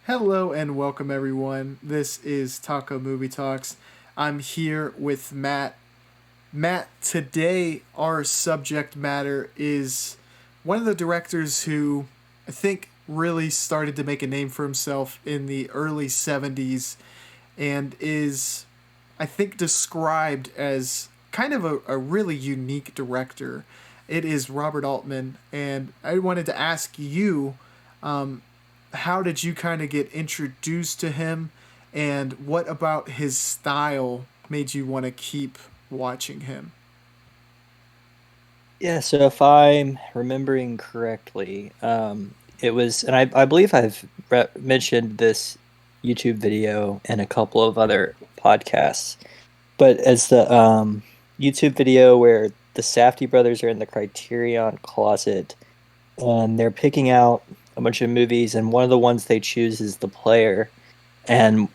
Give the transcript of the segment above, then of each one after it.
Hello and welcome everyone. This is Taco Movie Talks. I'm here with Matt. Matt, today our subject matter is one of the directors who I think really started to make a name for himself in the early 70s and is, I think, described as kind of a really unique director. It is Robert Altman, and I wanted to ask you, how did you kind of get introduced to him, and what about his style made you want to keep watching him? Yeah, so if I'm remembering correctly, it was, and I believe I've mentioned this YouTube video and a couple of other podcasts, but as the YouTube video where the Safdie brothers are in the Criterion closet and they're picking out a bunch of movies, and one of the ones they choose is The Player, and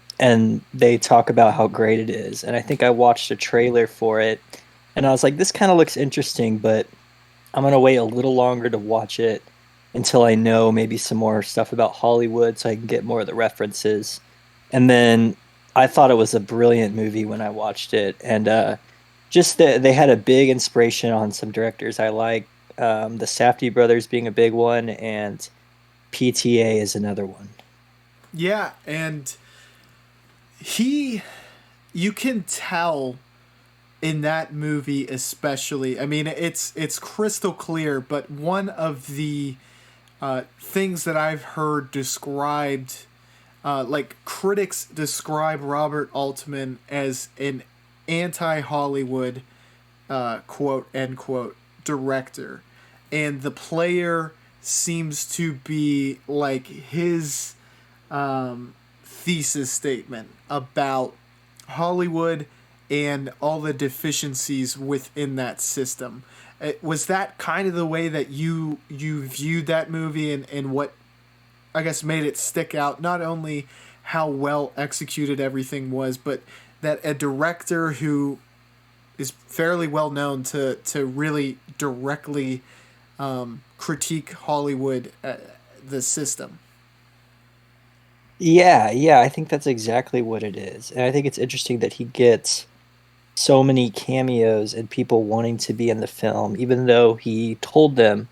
they talk about how great it is, and I think I watched a trailer for it, and I was like, this kind of looks interesting, but I'm gonna wait a little longer to watch it until I know maybe some more stuff about Hollywood so I can get more of the references. And then I thought it was a brilliant movie when I watched it, and just that they had a big inspiration on some directors I like. The Safdie brothers being a big one, and PTA is another one. Yeah, and he, you can tell in that movie especially. I mean, it's crystal clear, but one of the things that I've heard described, like critics describe Robert Altman as an anti-Hollywood, quote end quote, director, and the player seems to be like his thesis statement about Hollywood and all the deficiencies within that system. Was that kind of the way that you viewed that movie, and what I guess made it stick out? Not only how well executed everything was, but that a director who is fairly well known to really directly critique Hollywood, the system. Yeah, I think that's exactly what it is. And I think it's interesting that he gets so many cameos and people wanting to be in the film, even though he told them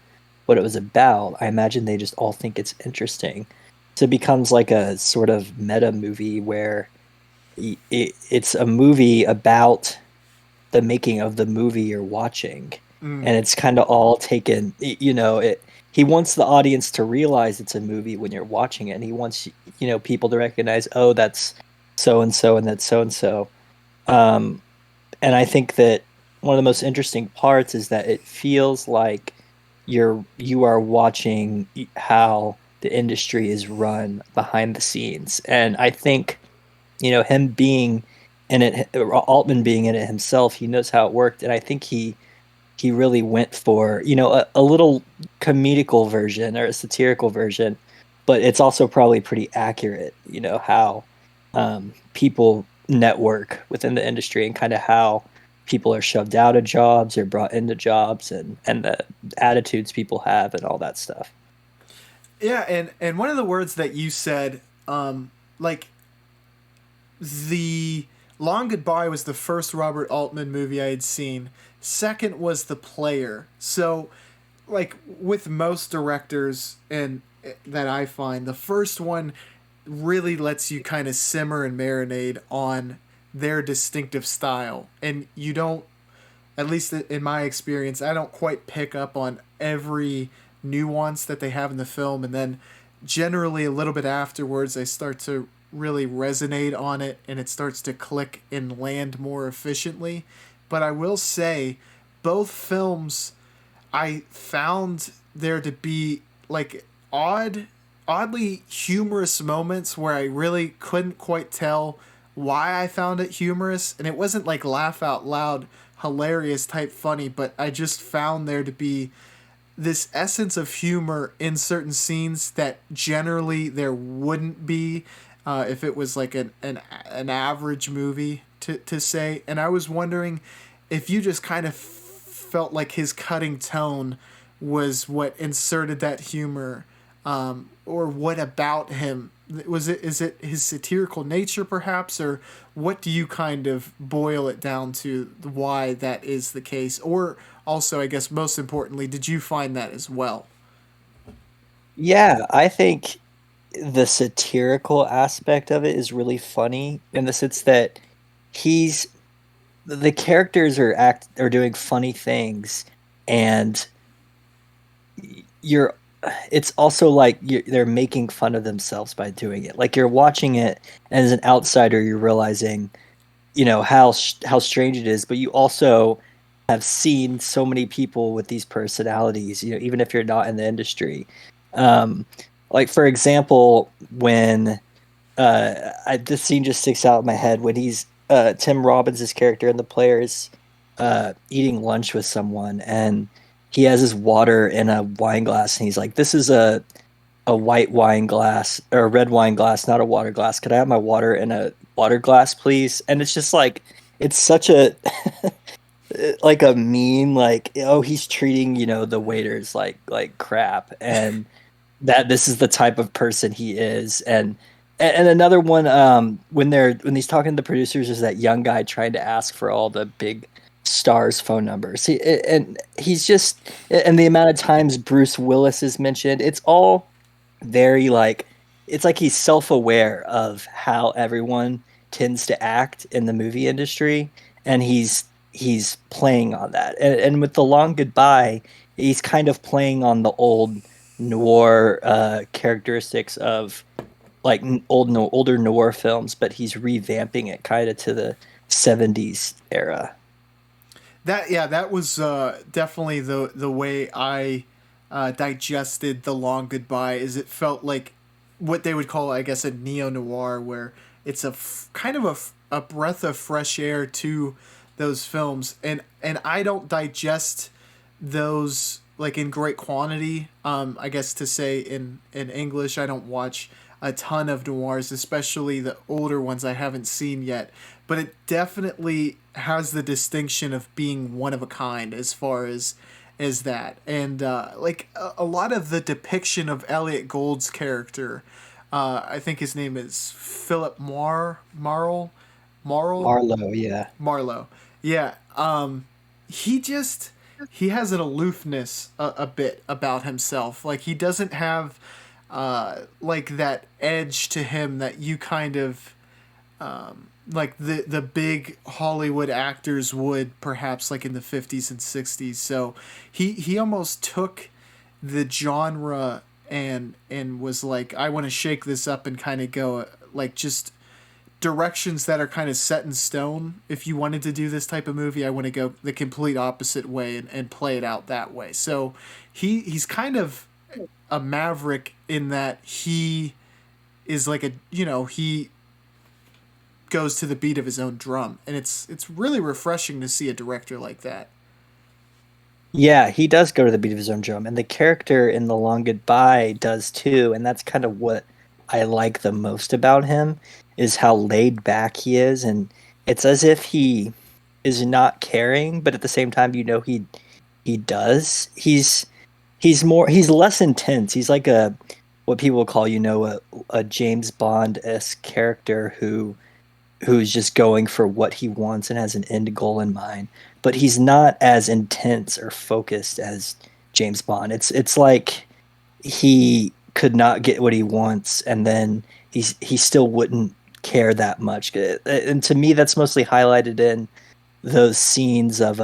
what it was about. I imagine they just all think it's interesting. So it becomes like a sort of meta movie where it's a movie about the making of the movie you're watching. Mm. And it's kind of all taken, he wants the audience to realize it's a movie when you're watching it. And he wants, people to recognize, oh, that's so and so and that's so and so. Um, and I think that one of the most interesting parts is that it feels like you are watching how the industry is run behind the scenes. And I think, him being in it, Altman being in it himself, he knows how it worked. And I think he really went for, a little comedical version or a satirical version, but it's also probably pretty accurate, how people network within the industry and kind of how people are shoved out of jobs or brought into jobs and the attitudes people have and all that stuff. Yeah, and one of the words that you said, like the Long Goodbye was the first Robert Altman movie I had seen. Second was The Player. So, like with most directors and that I find, the first one really lets you kind of simmer and marinate on their distinctive style, and you don't, at least in my experience, I don't quite pick up on every nuance that they have in the film, and then generally a little bit afterwards I start to really resonate on it and it starts to click and land more efficiently. But I will say both films, I found there to be like oddly humorous moments where I really couldn't quite tell why I found it humorous, and it wasn't like laugh out loud hilarious type funny, but I just found there to be this essence of humor in certain scenes that generally there wouldn't be, if it was like an average movie to say. And I was wondering if you just kind of felt like his cutting tone was what inserted that humor or what about him? Is it his satirical nature perhaps, or what do you kind of boil it down to why that is the case? Or also, I guess most importantly, did you find that as well? Yeah, I think the satirical aspect of it is really funny in the sense that he's the characters are doing funny things, and you're it's also like they're making fun of themselves by doing it. Like you're watching it, and as an outsider, you're realizing, how strange it is, but you also have seen so many people with these personalities, even if you're not in the industry. Um, like for example, when this scene just sticks out in my head when he's Tim Robbins' character and the players eating lunch with someone, and he has his water in a wine glass, and he's like, "This is a white wine glass or a red wine glass, not a water glass. Could I have my water in a water glass, please?" And it's just like it's such a like a meme, like, oh, he's treating the waiters like crap, and that this is the type of person he is. And another one, when he's talking to the producers, is that young guy trying to ask for all the big stars phone numbers. And he's just, and the amount of times Bruce Willis is mentioned, it's all very like, it's like he's self-aware of how everyone tends to act in the movie industry, and he's playing on that. And with The Long Goodbye, he's kind of playing on the old noir characteristics of like older noir films, but he's revamping it kind of to the 70s era. That was definitely the way I digested The Long Goodbye. Is it felt like what they would call, I guess, a neo noir, where it's kind of a breath of fresh air to those films, and I don't digest those like in great quantity. I guess to say in English, I don't watch a ton of noirs, especially the older ones I haven't seen yet. But it definitely has the distinction of being one of a kind as far as that, and like a lot of the depiction of Elliot Gould's character. I think his name is Philip Marl, Marlowe, yeah. Marlowe. Yeah. He just he has an aloofness a bit about himself. Like he doesn't have like that edge to him that you kind of like the big Hollywood actors would perhaps like in the 50s and 60s. So he almost took the genre and was like, I want to shake this up and kind of go like just directions that are kind of set in stone. If you wanted to do this type of movie, I want to go the complete opposite way and play it out that way. So he's kind of a maverick in that he is like he goes to the beat of his own drum, and it's really refreshing to see a director like that. Yeah, he does go to the beat of his own drum, and the character in The Long Goodbye does too, and that's kind of what I like the most about him is how laid back he is, and it's as if he is not caring, but at the same time, he does. He's less intense. He's like a what people call, a James Bond-esque character who's just going for what he wants and has an end goal in mind. But he's not as intense or focused as James Bond. It's like he could not get what he wants, and then he still wouldn't care that much. And to me, that's mostly highlighted in those scenes of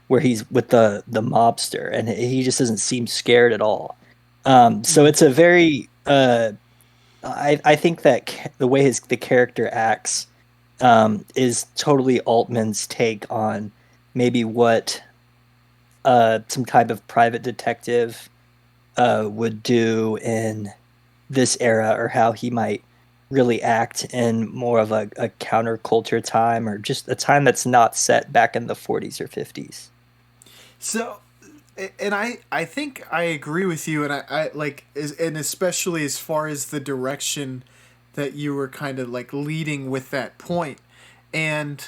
where he's with the mobster, and he just doesn't seem scared at all. So it's a very I think that the way the character acts is totally Altman's take on maybe what some type of private detective would do in this era, or how he might really act in more of a counterculture time, or just a time that's not set back in the 40s or 50s. So, and I think I agree with you, and I like, and especially as far as the direction that you were kind of like leading with that point. And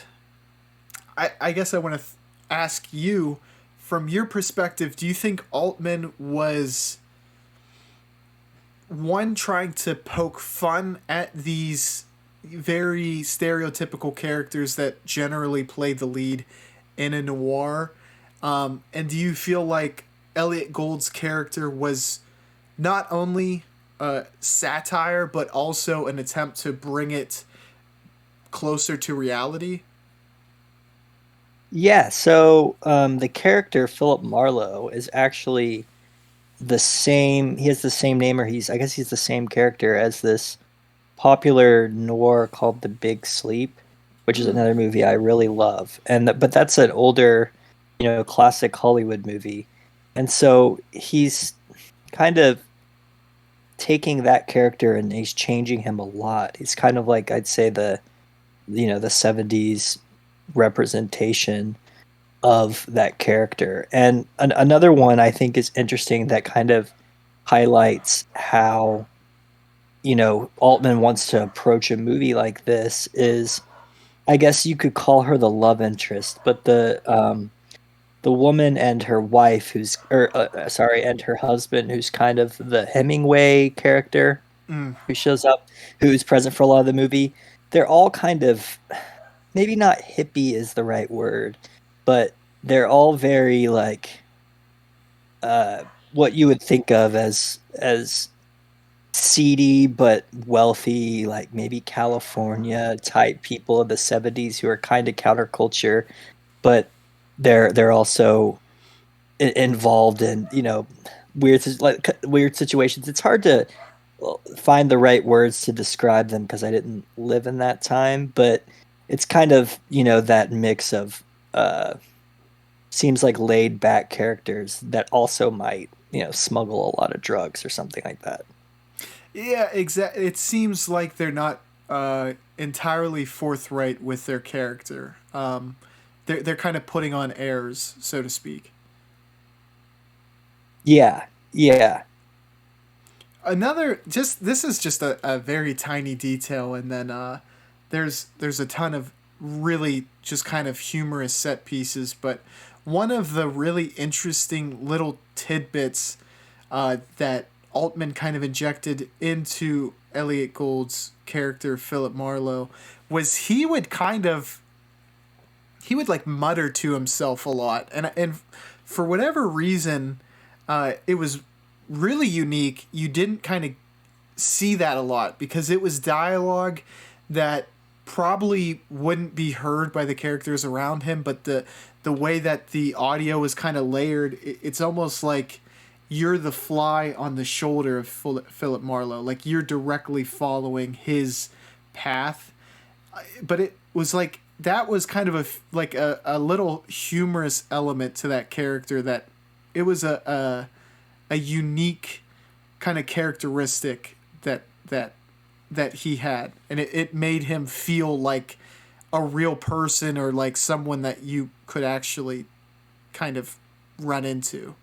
I guess I want to ask you, from your perspective, do you think Altman was one trying to poke fun at these very stereotypical characters that generally play the lead in a noir. And do you feel like Elliot Gould's character was not only satire but also an attempt to bring it closer to reality? Yeah, so the character Philip Marlowe is actually the same. He has the same name, or I guess he's the same character as this popular noir called The Big Sleep, which is Mm. another movie I really love. But that's an older, classic Hollywood movie. And so he's kind of taking that character and he's changing him a lot. He's kind of like, I'd say, the 70s representation of that character. And another one I think is interesting that kind of highlights how Altman wants to approach a movie like this is, I guess you could call her the love interest, but the woman and her wife and her husband, who's kind of the Hemingway character Mm. who shows up, who's present for a lot of the movie. They're all kind of, maybe not hippie is the right word, but they're all very like what you would think of as seedy but wealthy, like maybe California type people of the 70s who are kind of counterculture, but they're also involved in weird situations. It's hard to find the right words to describe them because I didn't live in that time, but it's kind of that mix of seems like laid back characters that also might smuggle a lot of drugs or something like that. Yeah, exactly. It seems like they're not entirely forthright with their character. They're kind of putting on airs, so to speak. Yeah, yeah. Another, just this is just a very tiny detail, and then there's a ton of really just kind of humorous set pieces, but one of the really interesting little tidbits that Altman kind of injected into Elliot Gould's character Philip Marlowe was he would like mutter to himself a lot, and for whatever reason, it was really unique. You didn't kind of see that a lot because it was dialogue that probably wouldn't be heard by the characters around him, but the way that the audio is kind of layered, it's almost like you're the fly on the shoulder of Philip Marlowe. Like you're directly following his path. But it was like that was kind of a little humorous element to that character, that it was a unique kind of characteristic that he had, and it made him feel like a real person, or like someone that you could actually kind of run into.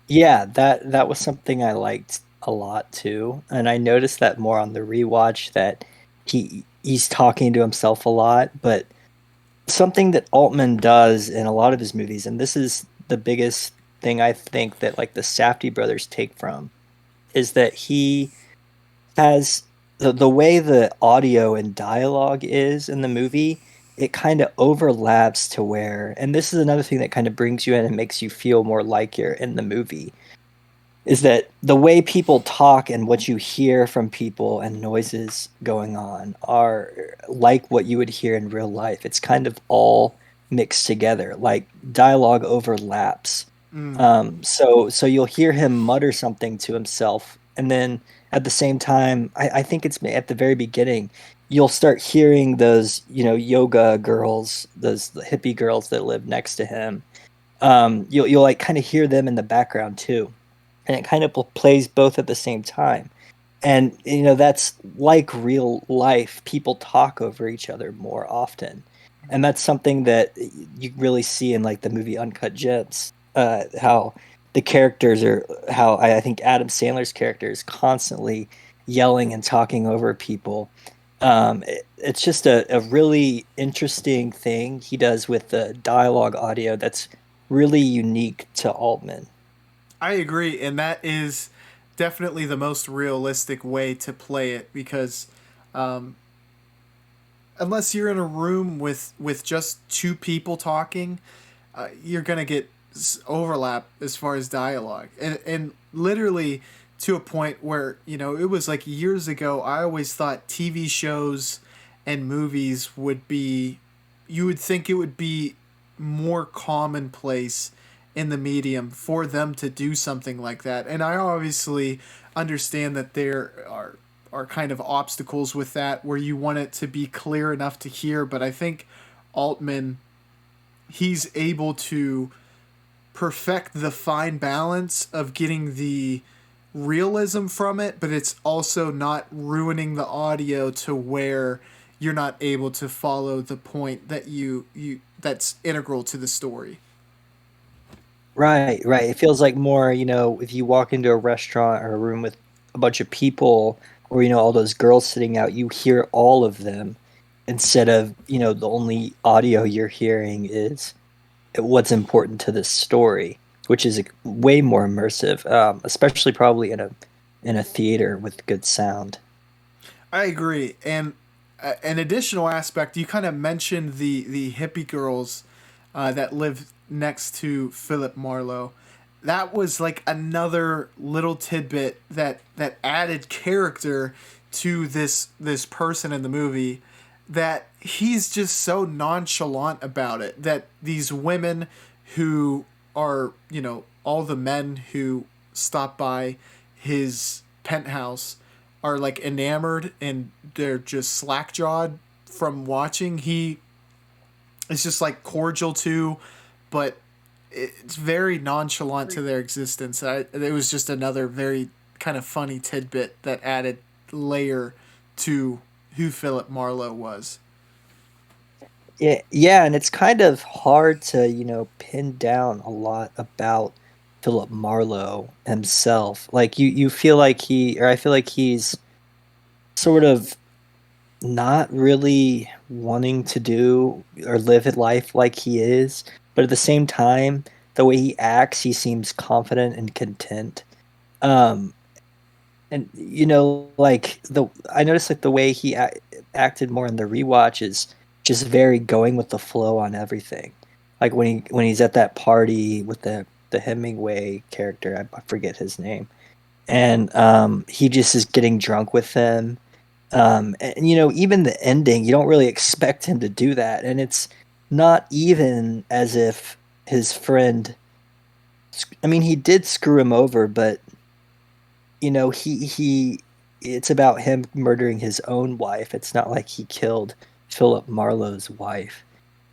Yeah, that was something I liked a lot too. And I noticed that more on the rewatch that he's talking to himself a lot, but something that Altman does in a lot of his movies, and this is the biggest thing I think that like the Safdie brothers take from, is that he has the way the audio and dialogue is in the movie, it kind of overlaps to where, and this is another thing that kind of brings you in and makes you feel more like you're in the movie, is that the way people talk and what you hear from people and noises going on are like what you would hear in real life. It's kind of all mixed together, like dialogue overlaps. Mm. So you'll hear him mutter something to himself, and then at the same time, I think it's at the very beginning, you'll start hearing those, yoga girls, those hippie girls that live next to him. You'll like kind of hear them in the background too, and it kind of plays both at the same time. And that's like real life. People talk over each other more often, and that's something that you really see in like the movie Uncut Gems. How the characters are, how I think Adam Sandler's character is constantly yelling and talking over people. It's just a really interesting thing he does with the dialogue audio that's really unique to Altman. I agree, and that is definitely the most realistic way to play it because um, unless you're in a room with just two people talking, you're gonna get overlap as far as dialogue, and literally to a point where it was like years ago. I always thought TV shows and movies would be, you would think it would be more commonplace in the medium for them to do something like that. And I obviously understand that there are kind of obstacles with that where you want it to be clear enough to hear, but I think Altman, he's able to perfect the fine balance of getting the realism from it, but it's also not ruining the audio to where you're not able to follow the point that you that's integral to the story. Right, right. It feels like more, if you walk into a restaurant or a room with a bunch of people, or all those girls sitting out, you hear all of them instead of, the only audio you're hearing is what's important to this story, which is way more immersive, especially probably in a theater with good sound. I agree, and an additional aspect, you kind of mentioned the hippie girls that live next to Philip Marlowe. That was like another little tidbit that added character to this person in the movie, that he's just so nonchalant about it, that these women who are, all the men who stop by his penthouse are like enamored and they're just slack jawed from watching. He is just like cordial to, but it's very nonchalant to their existence. It was just another very kind of funny tidbit that added layer to who Philip Marlowe was. Yeah, yeah, and it's kind of hard to, pin down a lot about Philip Marlowe himself. Like you feel like or I feel like he's sort of not really wanting to do or live his life like he is, but at the same time, the way he acts, he seems confident and content. Um, and like the I noticed like the way he acted more in the rewatch is just very going with the flow on everything. Like when he's at that party with the Hemingway character, I forget his name, and he just is getting drunk with them. And even the ending, you don't really expect him to do that, and it's not even as if his friend. I mean, he did screw him over, but he it's about him murdering his own wife. It's not like he killed Philip Marlowe's wife.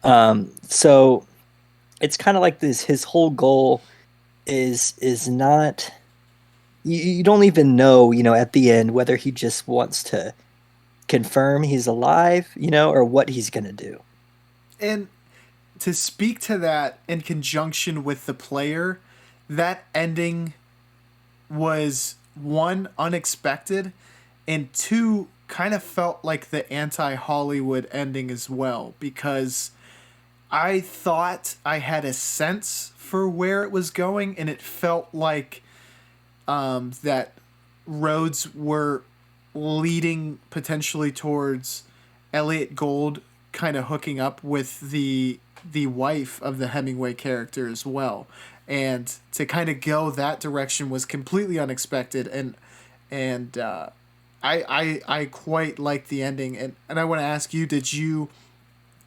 So it's kind of like this. His whole goal is not. You don't even know, at the end whether he just wants to confirm he's alive, or what he's gonna do. And to speak to that in conjunction with the player, that ending was one, unexpected, and two, kind of felt like the anti Hollywood ending as well, because I thought I had a sense for where it was going, and it felt like that roads were leading potentially towards Elliot Gould kind of hooking up with the wife of the Hemingway character as well. And to kind of go that direction was completely unexpected, and I quite like the ending. And I want to ask you, did you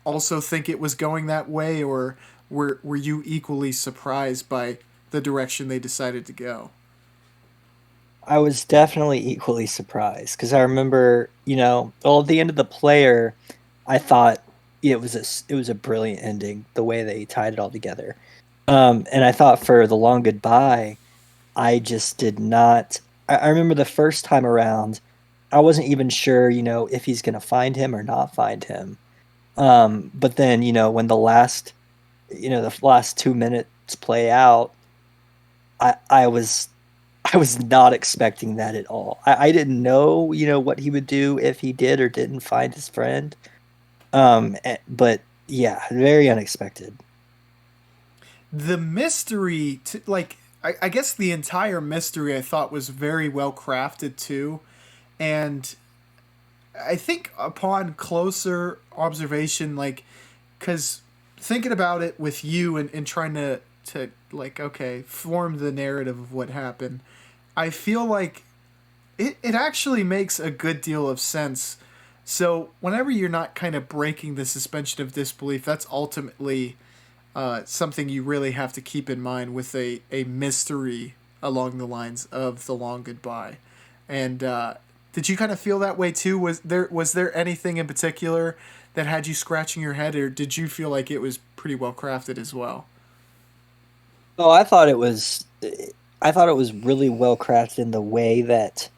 also think it was going that way, or were you equally surprised by the direction they decided to go? I was definitely equally surprised because I remember, well, at the end of the player, I thought it was a brilliant ending the way they tied it all together. And I thought for the long goodbye, I just did not. I remember the first time around, I wasn't even sure, if he's gonna find him or not find him. But then, when the last 2 minutes play out, I was I was not expecting that at all. I didn't know, what he would do if he did or didn't find his friend. But yeah, very unexpected. The mystery to, like, I guess the entire mystery I thought was very well crafted too, and I think upon closer observation, like, because thinking about it with you and trying to like, okay, form the narrative of what happened, I feel like it actually makes a good deal of sense. So whenever you're not kind of breaking the suspension of disbelief, that's ultimately something you really have to keep in mind with a mystery along the lines of The Long Goodbye. And did you kind of feel that way too? Was there anything in particular that had you scratching your head, or did you feel like it was pretty well crafted as well? Oh, I thought it was really well crafted in the way that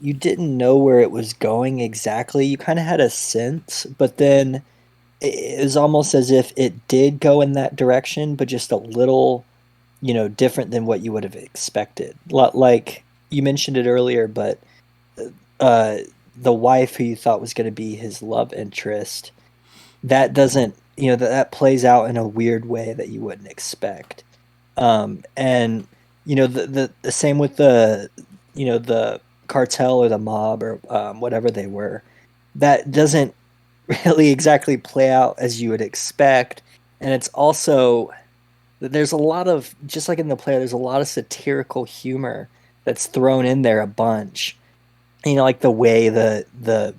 you didn't know where it was going exactly. You kind of had a sense, but then it was almost as if it did go in that direction, but just a little, different than what you would have expected. Like you mentioned it earlier, but uh, the wife who you thought was going to be his love interest, that doesn't, that plays out in a weird way that you wouldn't expect. And the same with the cartel or the mob or whatever they were. That doesn't really exactly play out as you would expect, and it's also there's a lot of, just like in the play, there's a lot of satirical humor that's thrown in there a bunch. Like the way the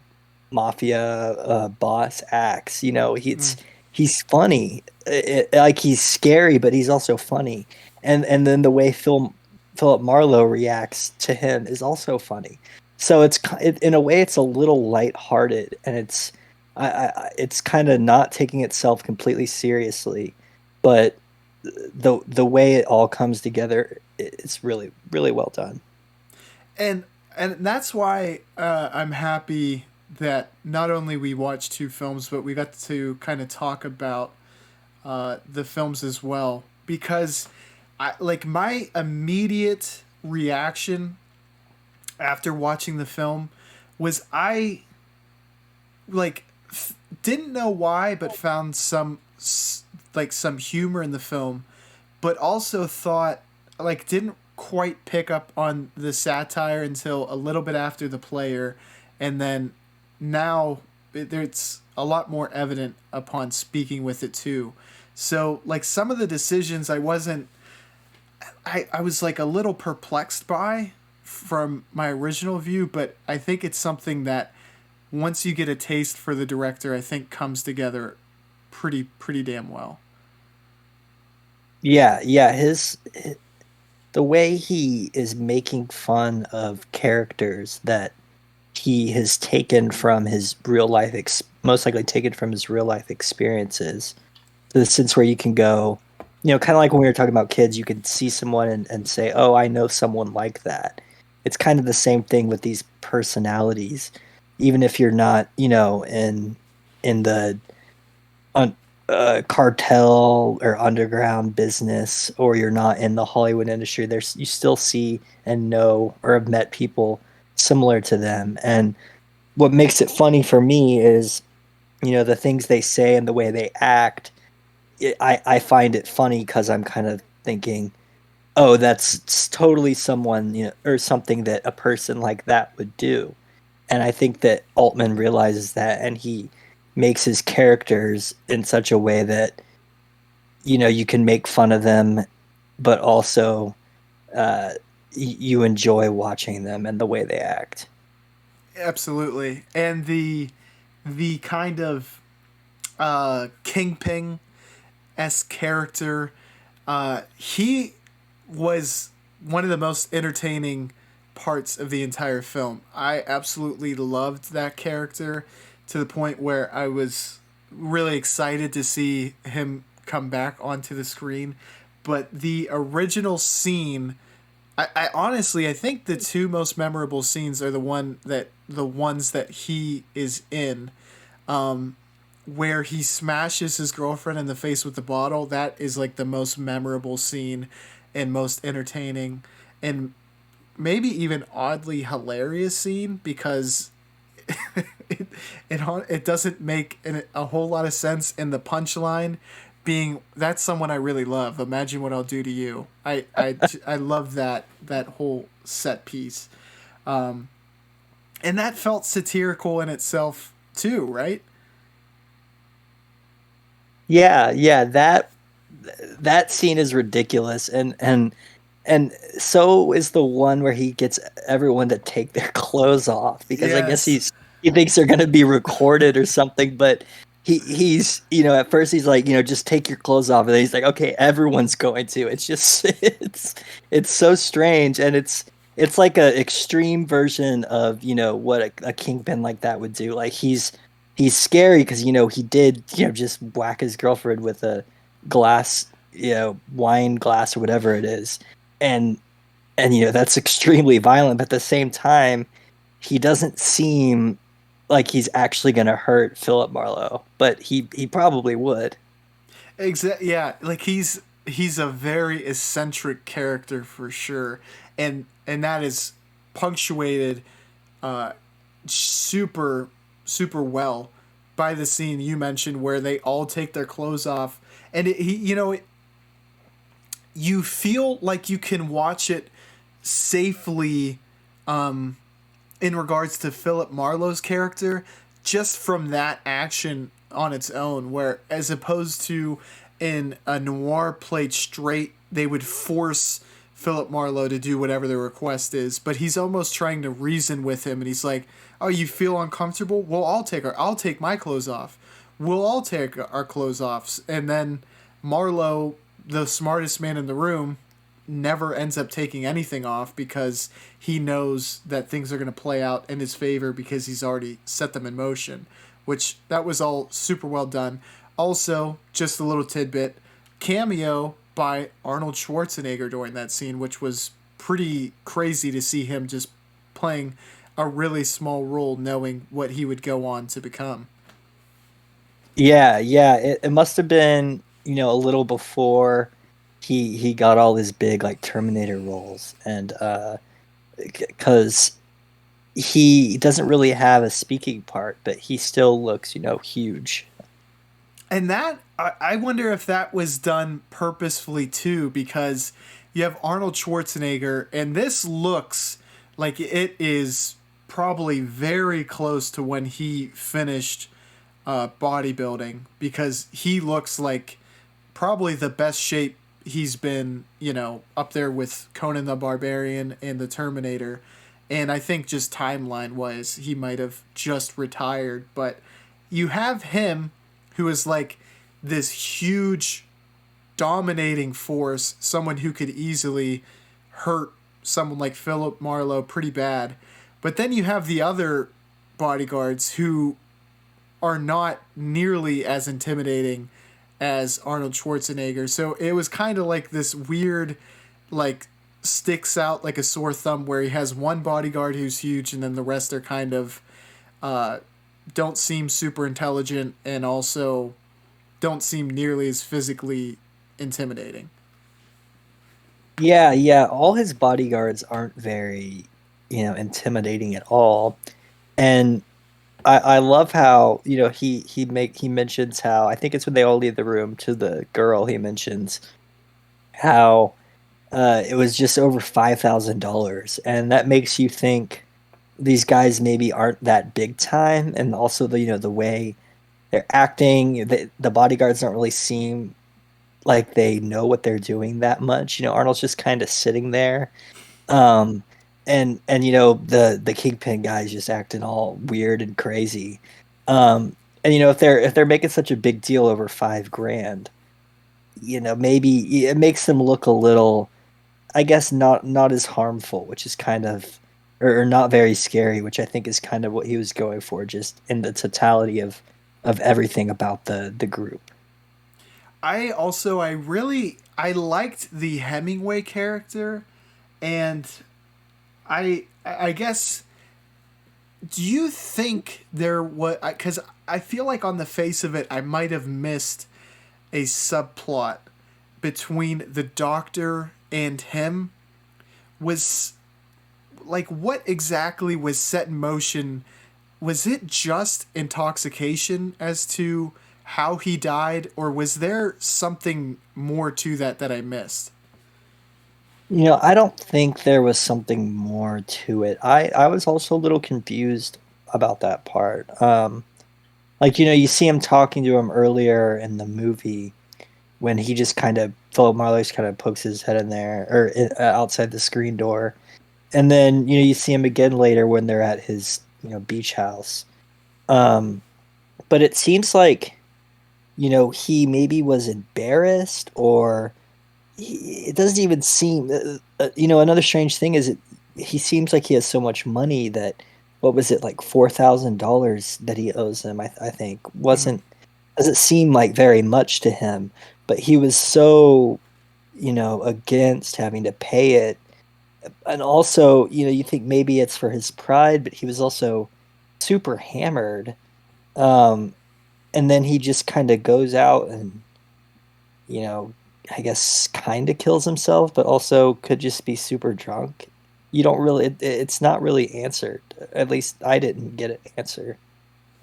mafia boss acts. Mm. He's funny. Like he's scary, but he's also funny. And then the way Philip Marlowe reacts to him is also funny. So in a way it's a little lighthearted, and it's kind of not taking itself completely seriously, but the way it all comes together, it's really really well done. and and that's why I'm happy that not only we watched two films, but we got to kind of talk about the films as well, because like my immediate reaction after watching the film was I like didn't know why, but found like some humor in the film, but also thought like didn't quite pick up on the satire until a little bit after the player, and then now it's a lot more evident upon speaking with it too. So like some of the decisions I was like a little perplexed by from my original view, but I think it's something that once you get a taste for the director, I think comes together pretty damn well. Yeah, yeah, the way he is making fun of characters that he has taken from his real life most likely taken from his real life experiences, to the sense where you can go, kind of like when we were talking about kids, you could see someone and say, oh, I know someone like that. It's kind of the same thing with these personalities, even if you're not, in the un, cartel or underground business, or you're not in the Hollywood industry. You still see and know or have met people similar to them. And what makes it funny for me is, the things they say and the way they act. I find it funny because I'm kind of thinking, oh, that's totally someone, or something that a person like that would do. And I think that Altman realizes that, and he makes his characters in such a way that, you can make fun of them, but also you enjoy watching them and the way they act. Absolutely, and the kind of Kingpin esque character, he was one of the most entertaining parts of the entire film. I absolutely loved that character to the point where I was really excited to see him come back onto the screen. But the original scene, I honestly I think the two most memorable scenes are the ones that he is in, where he smashes his girlfriend in the face with the bottle. That is like the most memorable scene and most entertaining and maybe even oddly hilarious scene, because it, it doesn't make a whole lot of sense in the punchline being that's someone I really love. Imagine what I'll do to you. I love that whole set piece, and that felt satirical in itself too, right? Yeah, yeah, that scene is ridiculous, and so is the one where he gets everyone to take their clothes off because I guess Yes, he thinks they're going to be recorded or something, but he's at first he's like, just take your clothes off, and then he's like, okay, everyone's going to. It's just it's so strange, and it's like a extreme version of what a kingpin like that would do. Like he's scary because he did just whack his girlfriend with a glass, wine glass or whatever it is, and that's extremely violent. But at the same time, he doesn't seem like he's actually going to hurt Philip Marlowe, but he probably would. Yeah, like he's a very eccentric character for sure, and that is punctuated uh, super well by the scene you mentioned where they all take their clothes off, and you feel like you can watch it safely in regards to Philip Marlowe's character just from that action on its own, where as opposed to in a noir played straight, they would force Philip Marlowe to do whatever the request is, but he's almost trying to reason with him, and he's like, "Oh, you feel uncomfortable? Well, I'll take my clothes off. We'll all take our clothes off." And then Marlowe, the smartest man in the room, never ends up taking anything off because he knows that things are going to play out in his favor because he's already set them in motion, which that was all super well done. Also, just a little tidbit, cameo by Arnold Schwarzenegger during that scene, which was pretty crazy to see him just playing a really small role knowing what he would go on to become. Yeah, yeah. It must have been, a little before he got all his big like Terminator roles, and because he doesn't really have a speaking part, but he still looks, huge. And that I wonder if that was done purposefully too, because you have Arnold Schwarzenegger, and this looks like it is probably very close to when he finished bodybuilding, because he looks like probably the best shape he's been, up there with Conan the Barbarian and the Terminator. And I think just timeline wise, he might have just retired. But you have him, who is like this huge dominating force, someone who could easily hurt someone like Philip Marlowe pretty bad. But then you have the other bodyguards who are not nearly as intimidating as Arnold Schwarzenegger. So it was kind of like this weird, like, sticks out like a sore thumb where he has one bodyguard who's huge and then the rest are kind of don't seem super intelligent and also don't seem nearly as physically intimidating. Yeah, yeah. All his bodyguards aren't very, intimidating at all. And I love how, he mentions how, I think it's when they all leave the room, to the girl, he mentions how it was just over $5,000, and that makes you think these guys maybe aren't that big time, and also the way they're acting, the bodyguards don't really seem like they know what they're doing that much. Arnold's just kind of sitting there, um, and the kingpin guy's just acting all weird and crazy, and if they're making such a big deal over 5 grand, maybe it makes them look a little, I guess, not as harmful, which is kind of, or not very scary, which I think is kind of what he was going for, just in the totality of everything about the group. I liked the Hemingway character, and I guess, do you think there was, because I feel like on the face of it I might have missed a subplot between the doctor and him. Was, like, what exactly was set in motion? Was it just intoxication as to how he died, or was there something more to that I missed? I don't think there was something more to it. I was also a little confused about that part. Like, you see him talking to him earlier in the movie when he just kind of, Philip Marlowe kind of pokes his head in there or outside the screen door. And then, you see him again later when they're at his, beach house. Um, but it seems like, he maybe was embarrassed or it doesn't even seem another strange thing is he seems like he has so much money that what was it, like $4,000 that he owes him, I think Mm-hmm. wasn't doesn't seem like very much to him, but he was so against having to pay it. And also, you think maybe it's for his pride, but he was also super hammered. um and then he just kind of goes out and you know, I guess kind of kills himself, but also could just be super drunk. You don't really, it's not really answered. At least I didn't get an answer.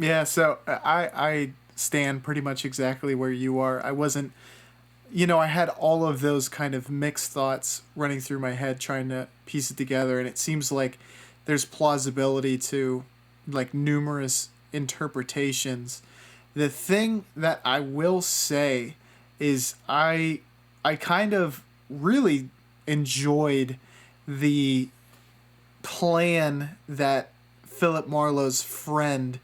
Yeah, so I stand pretty much exactly where you are. I wasn't, I had all of those kind of mixed thoughts running through my head trying to piece it together, and it seems like there's plausibility to like numerous interpretations. The thing that I will say is I kind of really enjoyed the plan that Philip Marlowe's friend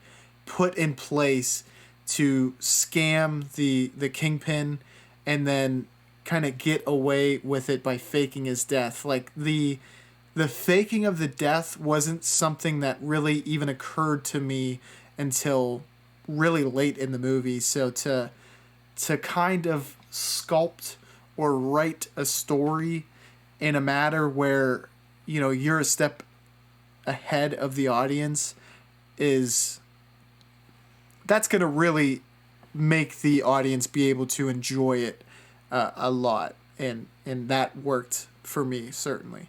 put in place to scam the kingpin and then kind of get away with it by faking his death. Like the faking of the death wasn't something that really even occurred to me until really late in the movie. So to kind of sculpt or write a story in a matter where you're a step ahead of the audience is that's going to really make the audience be able to enjoy it a lot, and that worked for me certainly.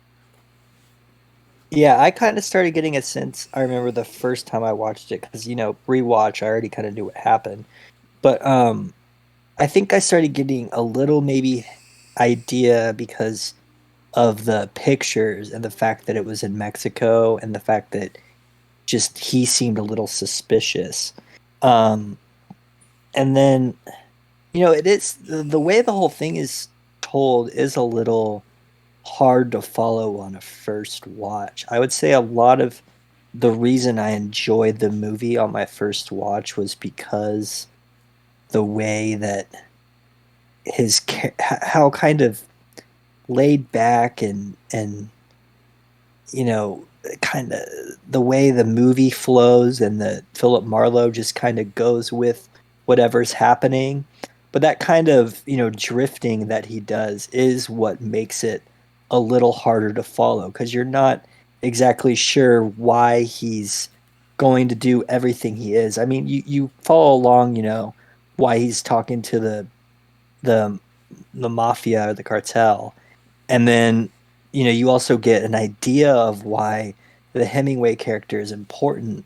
Yeah, I kind of started getting a sense. I remember the first time I watched it because, rewatch, I already kind of knew what happened. But I think I started getting a little maybe idea because of the pictures and the fact that it was in Mexico and the fact that just he seemed a little suspicious. Um, and then it is the way the whole thing is told is a little hard to follow on a first watch. I would say a lot of the reason I enjoyed the movie on my first watch was because the way that how kind of laid back and kind of the way the movie flows and the Philip Marlowe just kind of goes with whatever's happening. But that kind of, drifting that he does is what makes it a little harder to follow because you're not exactly sure why he's going to do everything he is. I mean, you follow along, why he's talking to the the mafia or the cartel, and then you also get an idea of why the Hemingway character is important.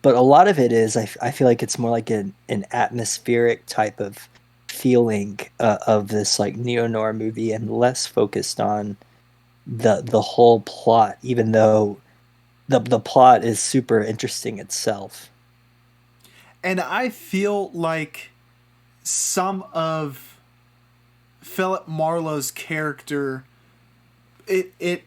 But a lot of it is I feel like it's more like an atmospheric type of feeling of this like neo-noir movie and less focused on the whole plot, even though the plot is super interesting itself. And I feel like some of Philip Marlowe's character it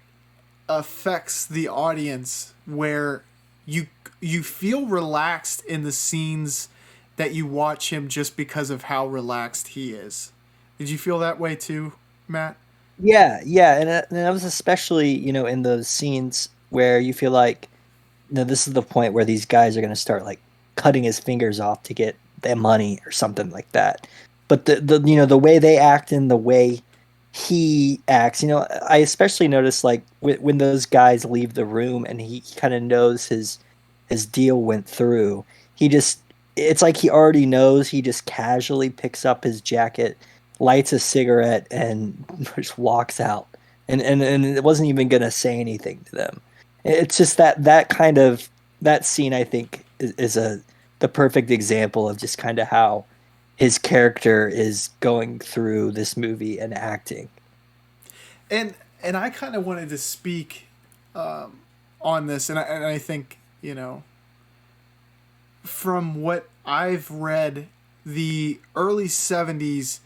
affects the audience where you you feel relaxed in the scenes that you watch him just because of how relaxed he is. Did you feel that way too, Matt? Yeah, yeah, and that was especially in those scenes where you feel like this is the point where these guys are going to start like cutting his fingers off to get their money or something like that. But the way they act and the way he acts, I especially notice like when those guys leave the room and he kind of knows his deal went through. He just it's like he already knows. He just casually picks up his jacket, lights a cigarette, and just walks out. And it wasn't even gonna say anything to them. It's just that kind of that scene I think is a the perfect example of just kind of how his character is going through this movie and acting. And I kind of wanted to speak on this, and I think, from what I've read, the early 70s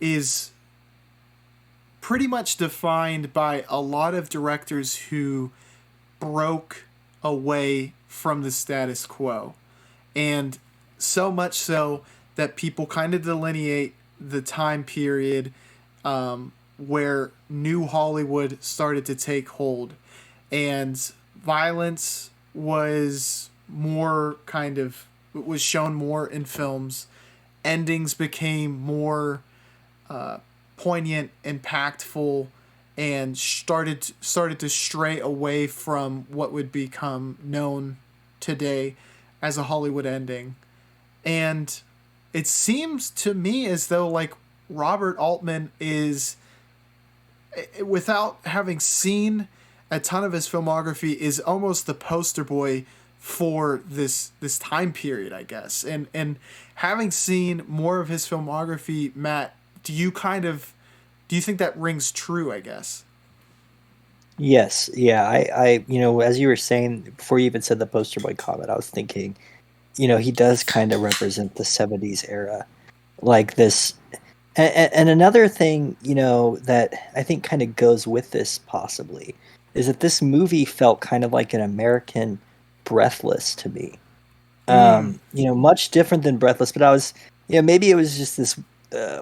is pretty much defined by a lot of directors who broke away from the status quo. And so much so that people kind of delineate the time period where New Hollywood started to take hold. And violence was shown more in films. Endings became more poignant, impactful, and started to stray away from what would become known today as a Hollywood ending. And it seems to me as though, like, Robert Altman is, without having seen a ton of his filmography, is almost the poster boy for this time period, I guess. And having seen more of his filmography, Matt, do you think that rings true, I guess? Yes, yeah. As you were saying before you even said the poster boy comment, I was thinking, he does kind of represent the '70s era, like this. And another thing, that I think kind of goes with this possibly is that this movie felt kind of like an American Breathless to me. Mm. Much different than Breathless, but maybe it was just this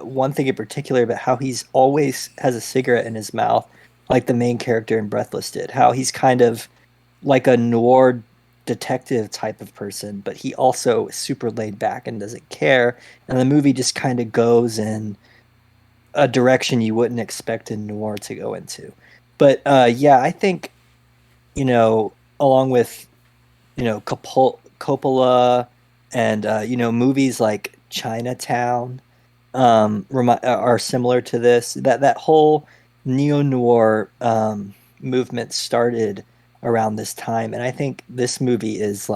one thing in particular about how he's always has a cigarette in his mouth, like the main character in Breathless did. How he's kind of like a noir detective type of person, but he also is super laid back and doesn't care. And the movie just kind of goes in a direction you wouldn't expect a noir to go into. But yeah, I think along with Coppola and movies like Chinatown are similar to this. That whole neo noir movement started around this time, and I think this movie is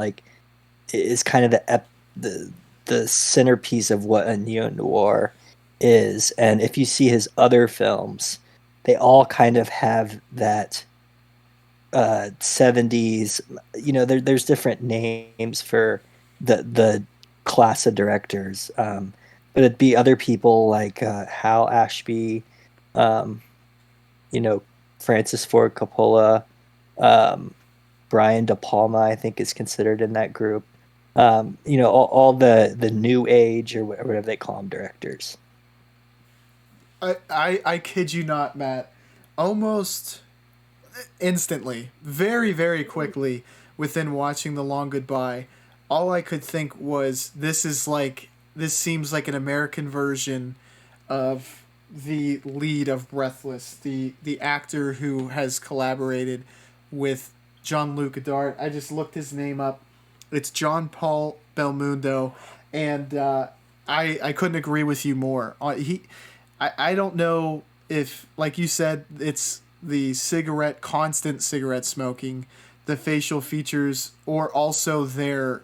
kind of the centerpiece of what a neo noir is. And if you see his other films, they all kind of have that 70s. There's different names for the class of directors, but it'd be other people like Hal Ashby, um, you know, Francis Ford Coppola, um, Brian De Palma, I think is considered in that group. All the new age or whatever they call them directors. I kid you not, Matt. Almost instantly, very, very quickly, within watching The Long Goodbye, all I could think was this seems like an American version of the lead of Breathless, the actor who has collaborated with Jean-Luc Godard. I just looked his name up. It's John Paul Belmondo, and I couldn't agree with you more. I don't know if, like you said, it's the constant cigarette smoking, the facial features, or also the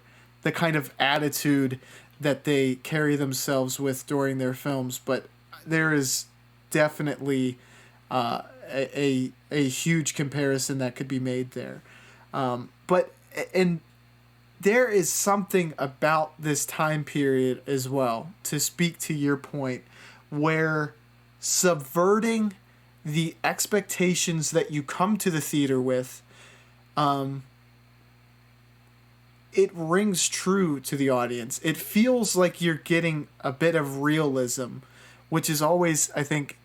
kind of attitude that they carry themselves with during their films. But there is definitely a huge comparison that could be made there. But and there is something about this time period as well, to speak to your point, where subverting the expectations that you come to the theater with, um, it rings true to the audience. It feels like you're getting a bit of realism, which is always, I think,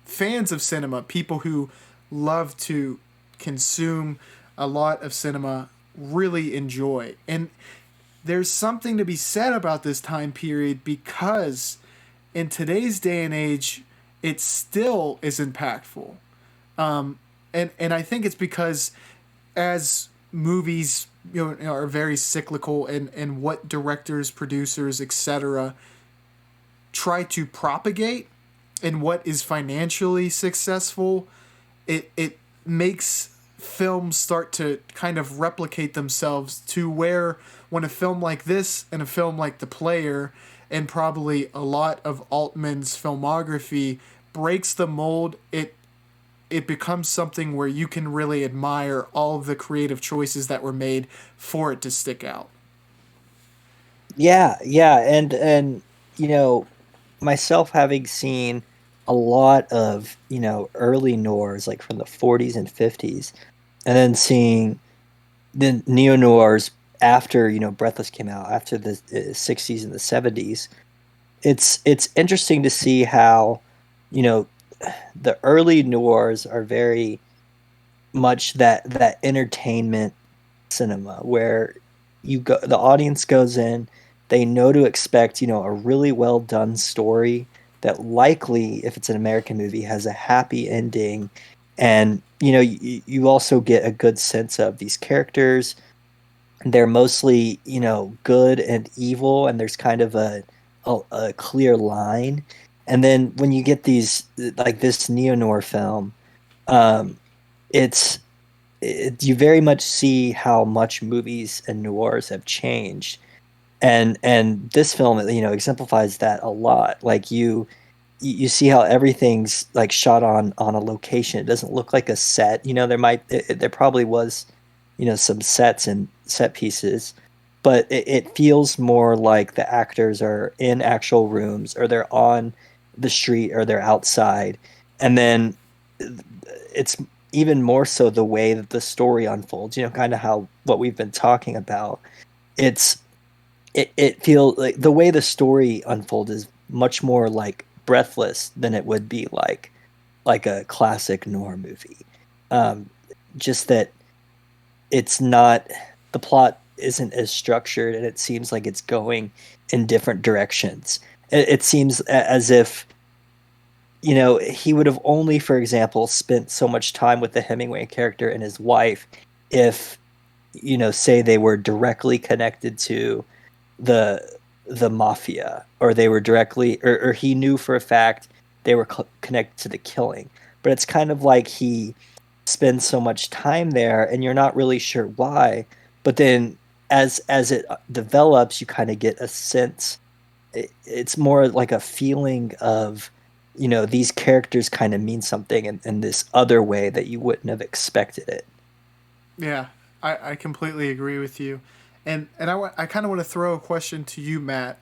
fans of cinema, people who love to consume a lot of cinema, really enjoy. And there's something to be said about this time period, because in today's day and age, it still is impactful. And I think it's because, as movies are very cyclical, and what directors, producers, etc. try to propagate, and what is financially successful, it makes films start to kind of replicate themselves to where when a film like this and a film like The Player and probably a lot of Altman's filmography breaks the mold, it becomes something where you can really admire all of the creative choices that were made for it to stick out. Yeah, yeah, and you know, myself having seen a lot of, early noirs like from the 40s and 50s, and then seeing the neo noirs after, Breathless came out, after the 60s and the 70s. It's interesting to see how, you know, the early noirs are very much that entertainment cinema where the audience goes in, they know to expect, a really well done story that likely, if it's an American movie, has a happy ending. And you also get a good sense of these characters. They're mostly, good and evil, and there's kind of a clear line. And then when you get these, like this neo-noir film, um, it's you very much see how much movies and noirs have changed, and this film, exemplifies that a lot. Like you see how everything's like shot on a location. It doesn't look like a set. There probably was, some sets and set pieces, but it feels more like the actors are in actual rooms, or they're on the street, or they're outside. And then it's even more so the way that the story unfolds, kind of how what we've been talking about. It's it feels like the way the story unfolds is much more like Breathless than it would be like a classic noir movie. Um, just that it's not, the plot isn't as structured, and it seems like it's going in different directions. It seems as if, he would have only, for example, spent so much time with the Hemingway character and his wife if, say they were directly connected to the the mafia, or they were directly, or he knew for a fact they were connected to the killing. But it's kind of like he spends so much time there, and you're not really sure why. But then as it develops, you kind of get a sense. It's more like a feeling of, these characters kind of mean something in this other way that you wouldn't have expected it. Yeah, I completely agree with you. And I kind of want to throw a question to you, Matt.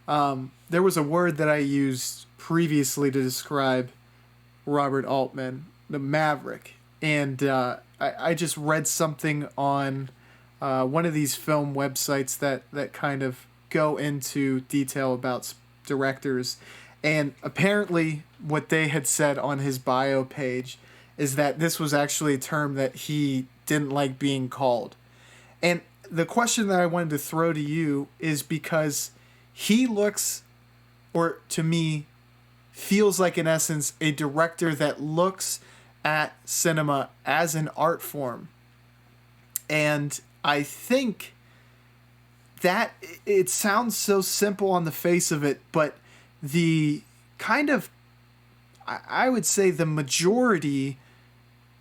There was a word that I used previously to describe Robert Altman, the Maverick. And I just read something on one of these film websites that kind of go into detail about directors. And apparently, what they had said on his bio page is that this was actually a term that he didn't like being called. And the question that I wanted to throw to you is because he looks, or to me, feels like, in essence, a director that looks at cinema as an art form. And I think that it sounds so simple on the face of it, but the kind of, I would say the majority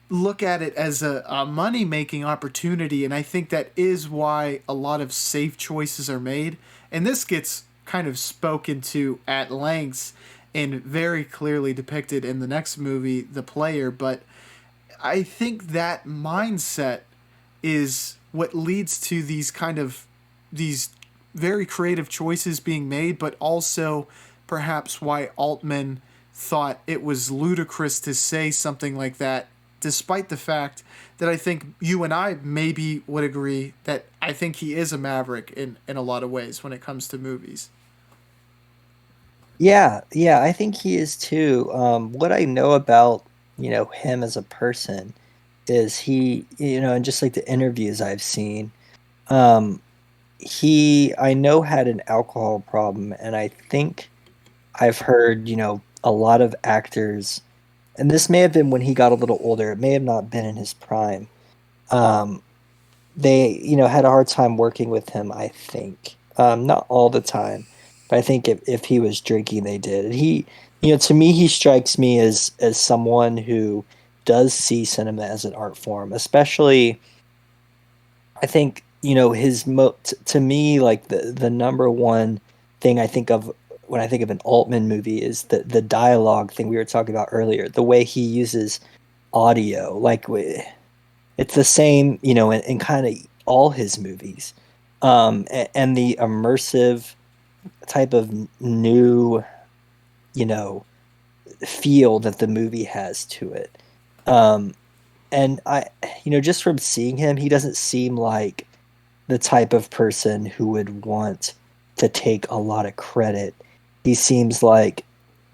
look at it as a money making opportunity, and I think that is why a lot of safe choices are made. And this gets kind of spoken to at lengths and very clearly depicted in the next movie, The Player. But I think that mindset is what leads to these very creative choices being made, but also perhaps why Altman thought it was ludicrous to say something like that, despite the fact that I think you and I maybe would agree that I think he is a maverick in a lot of ways when it comes to movies. Yeah, yeah, I think he is too. What I know about, him as a person is he, and just like the interviews I've seen, um, he, I know, had an alcohol problem, and I think I've heard, a lot of actors, and this may have been when he got a little older, it may have not been in his prime. Um, they, had a hard time working with him, I think. Not all the time, but I think if he was drinking, they did. And he, to me, he strikes me as someone who does see cinema as an art form, especially I think, to me, like the number one thing I think of when I think of an Altman movie is the dialogue thing we were talking about earlier, the way he uses audio. It's the same, in kind of all his movies. And the immersive type of new, you know, feel that the movie has to it. Um, and just from seeing him, he doesn't seem like the type of person who would want to take a lot of credit. He seems like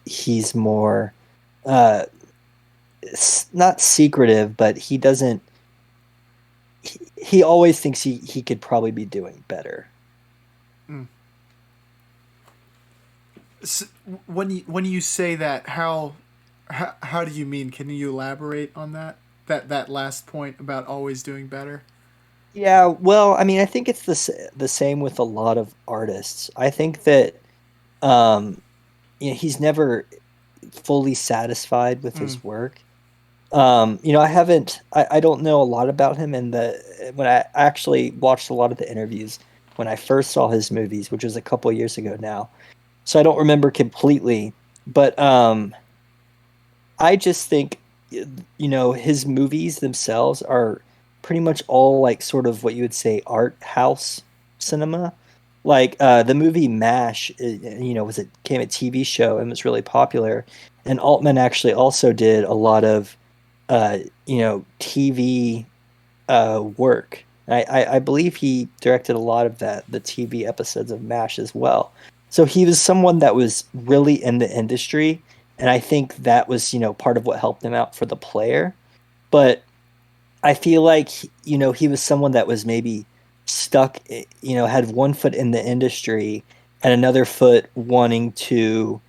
he's more uh not secretive, but he doesn't he always thinks he could probably be doing better. Mm. So when you say that, how do you mean? Can you elaborate on that? That last point about always doing better. Yeah, well, I mean, I think it's the same with a lot of artists. I think that um he's never fully satisfied with Mm. his work. I don't know a lot about him, and when I actually watched a lot of the interviews when I first saw his movies, which was a couple years ago now, so I don't remember completely, but I just think his movies themselves are pretty much all like sort of what you would say art house cinema. Like the movie MASH, was it came a TV show and was really popular, and Altman actually also did a lot of TV work. I believe he directed a lot of the TV episodes of MASH as well. So he was someone that was really in the industry, and I think that was part of what helped him out for the player. But I feel like he was someone that was maybe stuck, had one foot in the industry and another foot wanting to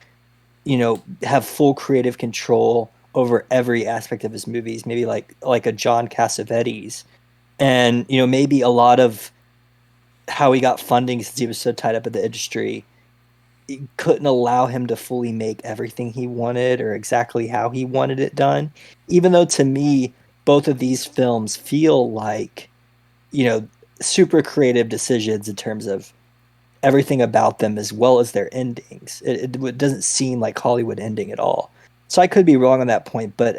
have full creative control over every aspect of his movies, maybe like a John Cassavetes, and maybe a lot of how he got funding since he was so tied up in the industry couldn't allow him to fully make everything he wanted or exactly how he wanted it done. Even though to me, both of these films feel like, you know, super creative decisions in terms of everything about them as well as their endings. It doesn't seem like Hollywood ending at all. So I could be wrong on that point, but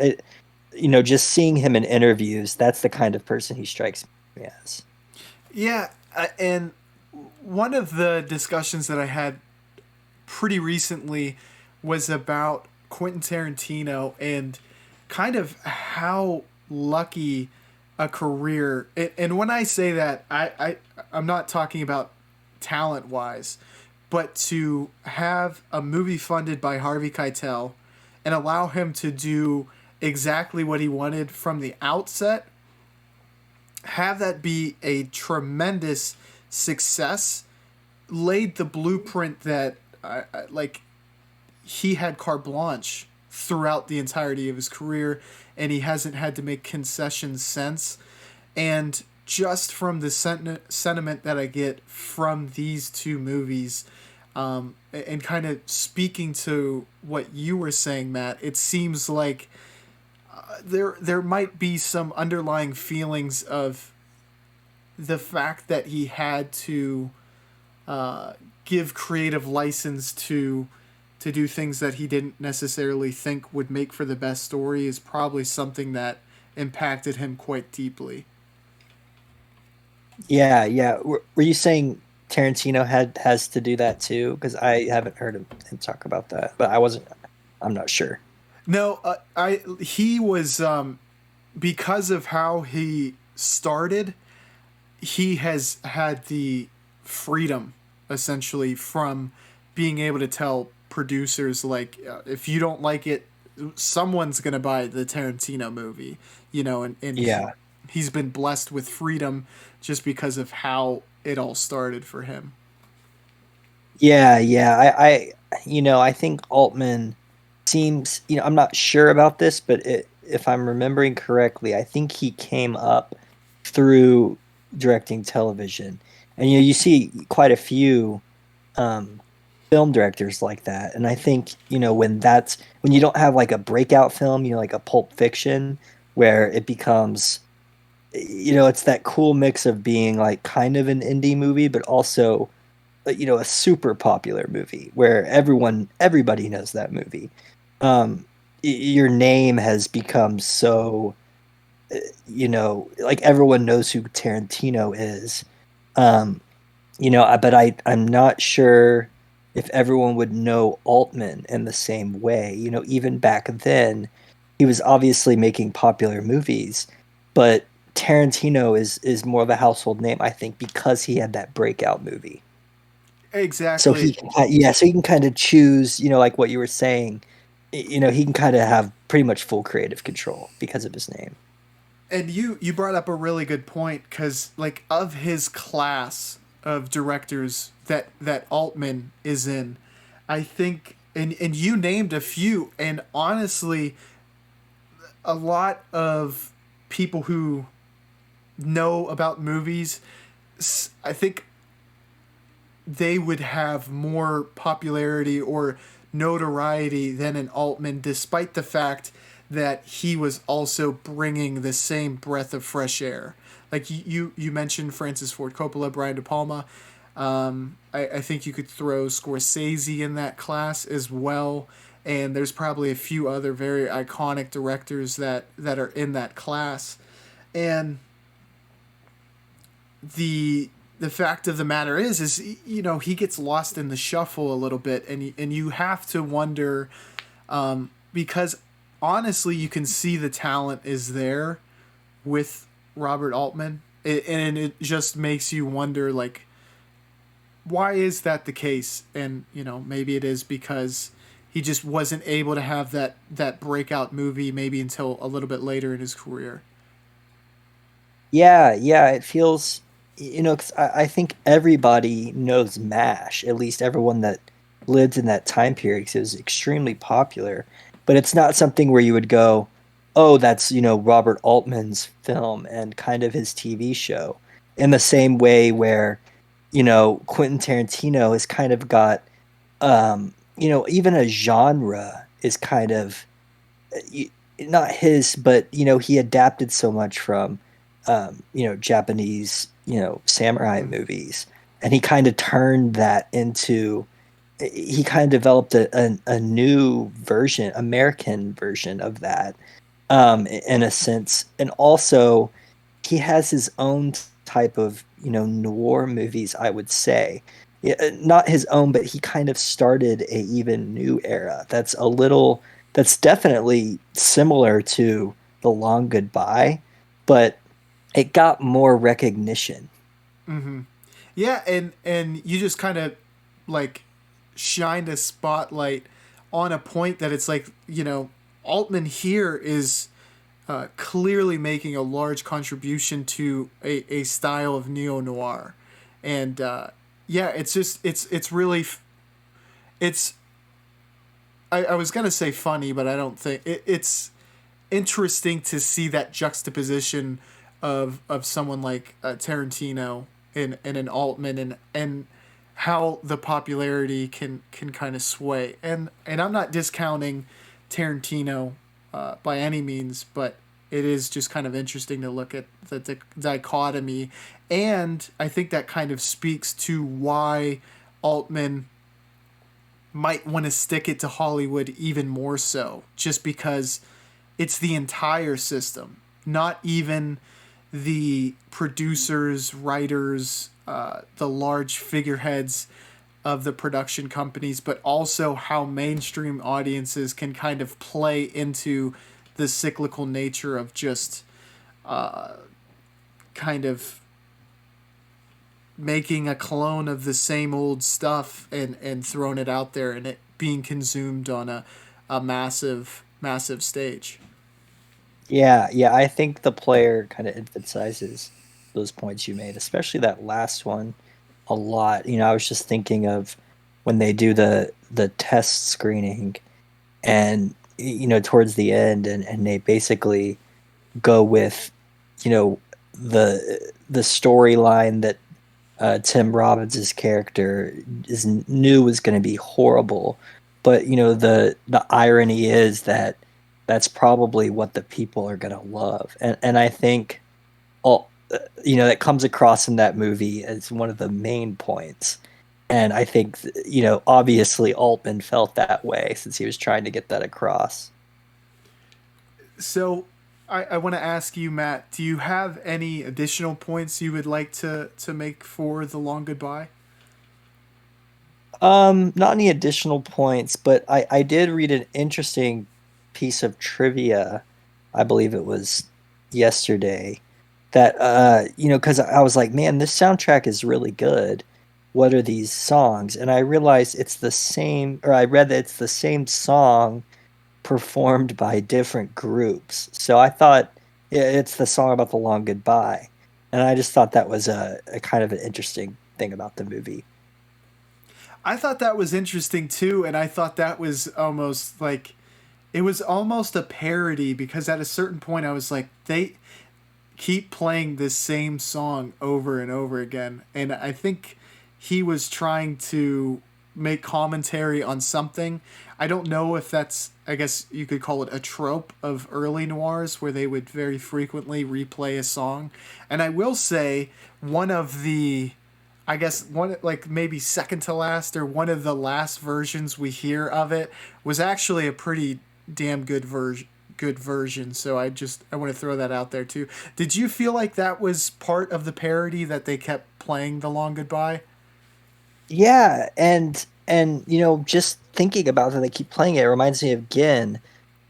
just seeing him in interviews, that's the kind of person he strikes me as. Yeah, and one of the discussions that I had pretty recently was about Quentin Tarantino and kind of how lucky a career. And when I say that, I'm not talking about talent wise, but to have a movie funded by Harvey Keitel and allow him to do exactly what he wanted from the outset, have that be a tremendous success, laid the blueprint that like he had carte blanche throughout the entirety of his career, and he hasn't had to make concessions since. And just from the sentiment that I get from these two movies, and kind of speaking to what you were saying, Matt, it seems like there might be some underlying feelings of the fact that he had to give creative license to do things that he didn't necessarily think would make for the best story is probably something that impacted him quite deeply. Yeah, yeah. Were you saying Tarantino has to do that too? Because I haven't heard him talk about that, but I wasn't. I'm not sure. No, I he was because of how he started, he has had the freedom essentially from being able to tell producers like if you don't like it, someone's gonna buy the Tarantino movie, and Yeah, he's been blessed with freedom just because of how it all started for him. yeah, yeah. I think Altman seems. I'm not sure about this, but if I'm remembering correctly, I think he came up through directing television, and you see quite a few um, film directors like that. And I think when you don't have like a breakout film, like a Pulp Fiction where it becomes, it's that cool mix of being like kind of an indie movie, but also, a super popular movie where everybody knows that movie. Your name has become so, like everyone knows who Tarantino is. Um, but I'm not sure if everyone would know Altman in the same way. Even back then, he was obviously making popular movies, but Tarantino is more of a household name, I think, because he had that breakout movie. So Exactly. he can, yeah, so he can kind of choose, like what you were saying, he can kind of have pretty much full creative control because of his name. And you brought up a really good point, because like of his class of directors that Altman is in, I think, and you named a few, and honestly, a lot of people who know about movies, I think they would have more popularity or notoriety than an Altman, despite the fact that he was also bringing the same breath of fresh air. Like you mentioned Francis Ford Coppola, Brian De Palma. I think you could throw Scorsese in that class as well. And there's probably a few other very iconic directors that are in that class. And the fact of the matter is he gets lost in the shuffle a little bit, and you have to wonder, because honestly you can see the talent is there with Robert Altman, and it just makes you wonder, like, why is that the case? And maybe it is because he just wasn't able to have that breakout movie maybe until a little bit later in his career. Yeah, yeah, it feels, 'cause I think everybody knows MASH, at least everyone that lived in that time period, because it was extremely popular. But it's not something where you would go, oh, that's, Robert Altman's film and kind of his TV show. In the same way where, Quentin Tarantino has kind of got, even a genre is kind of not his, but he adapted so much from Japanese samurai Mm. movies, and he kind of turned that into he kind of developed a new version, American version of that, in a sense, and also he has his own type of noir movies, I would say. Yeah, not his own, but he kind of started a even new era that's definitely similar to The Long Goodbye, but it got more recognition. Mm-hmm. Yeah, and you just kind of like shined a spotlight on a point that it's like, Altman here is clearly making a large contribution to a style of neo noir, and yeah, it's just it's really it's I was gonna say funny, but I don't think it's interesting to see that juxtaposition of someone like Tarantino and an Altman, and how the popularity can kind of sway. And I'm not discounting Tarantino by any means, but it is just kind of interesting to look at the dichotomy, and I think that kind of speaks to why Altman might want to stick it to Hollywood even more so, just because it's the entire system, not even the producers, writers, the large figureheads of the production companies, but also how mainstream audiences can kind of play into the cyclical nature of just kind of making a clone of the same old stuff and throwing it out there, and it being consumed on a massive stage. Yeah, yeah, I think the player kind of emphasizes those points you made, especially that last one a lot. I was just thinking of when they do the test screening and towards the end, and they basically go with the storyline that Tim Robbins' character knew was going to be horrible, but the irony is that that's probably what the people are gonna love. And I think all that comes across in that movie as one of the main points. And I think obviously Altman felt that way since he was trying to get that across. So I want to ask you, Matt, do you have any additional points you would like to make for The Long Goodbye? Not any additional points, but I did read an interesting piece of trivia. I believe it was yesterday that because I was like, man, this soundtrack is really good. What are these songs? And I realized it's the same, or I read that it's the same song performed by different groups. So I thought it's the song about the long goodbye. And I just thought that was a kind of an interesting thing about the movie. I thought that was interesting too, and I thought that was almost like it was almost a parody because at a certain point I was like, they keep playing this same song over and over again. And I think he was trying to make commentary on something. I don't know if that's, I guess you could call it a trope of early noirs where they would very frequently replay a song. And I will say, one of the, I guess, one, like maybe second to last or one of the last versions we hear of it was actually a pretty damn good version. So I want to throw that out there too. Did you feel like that was part of the parody that they kept playing The Long Goodbye? Yeah, and just thinking about that, they keep playing it. It reminds me again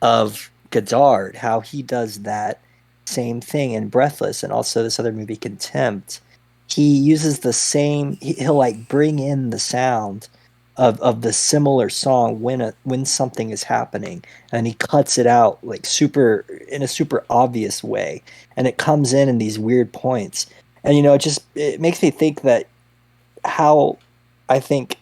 of Godard, how he does that same thing in Breathless, and also this other movie, Contempt. He uses the same. He'll like bring in the sound of the similar song when something is happening, and he cuts it out like super in a super obvious way, and it comes in these weird points, and it makes me think that how I think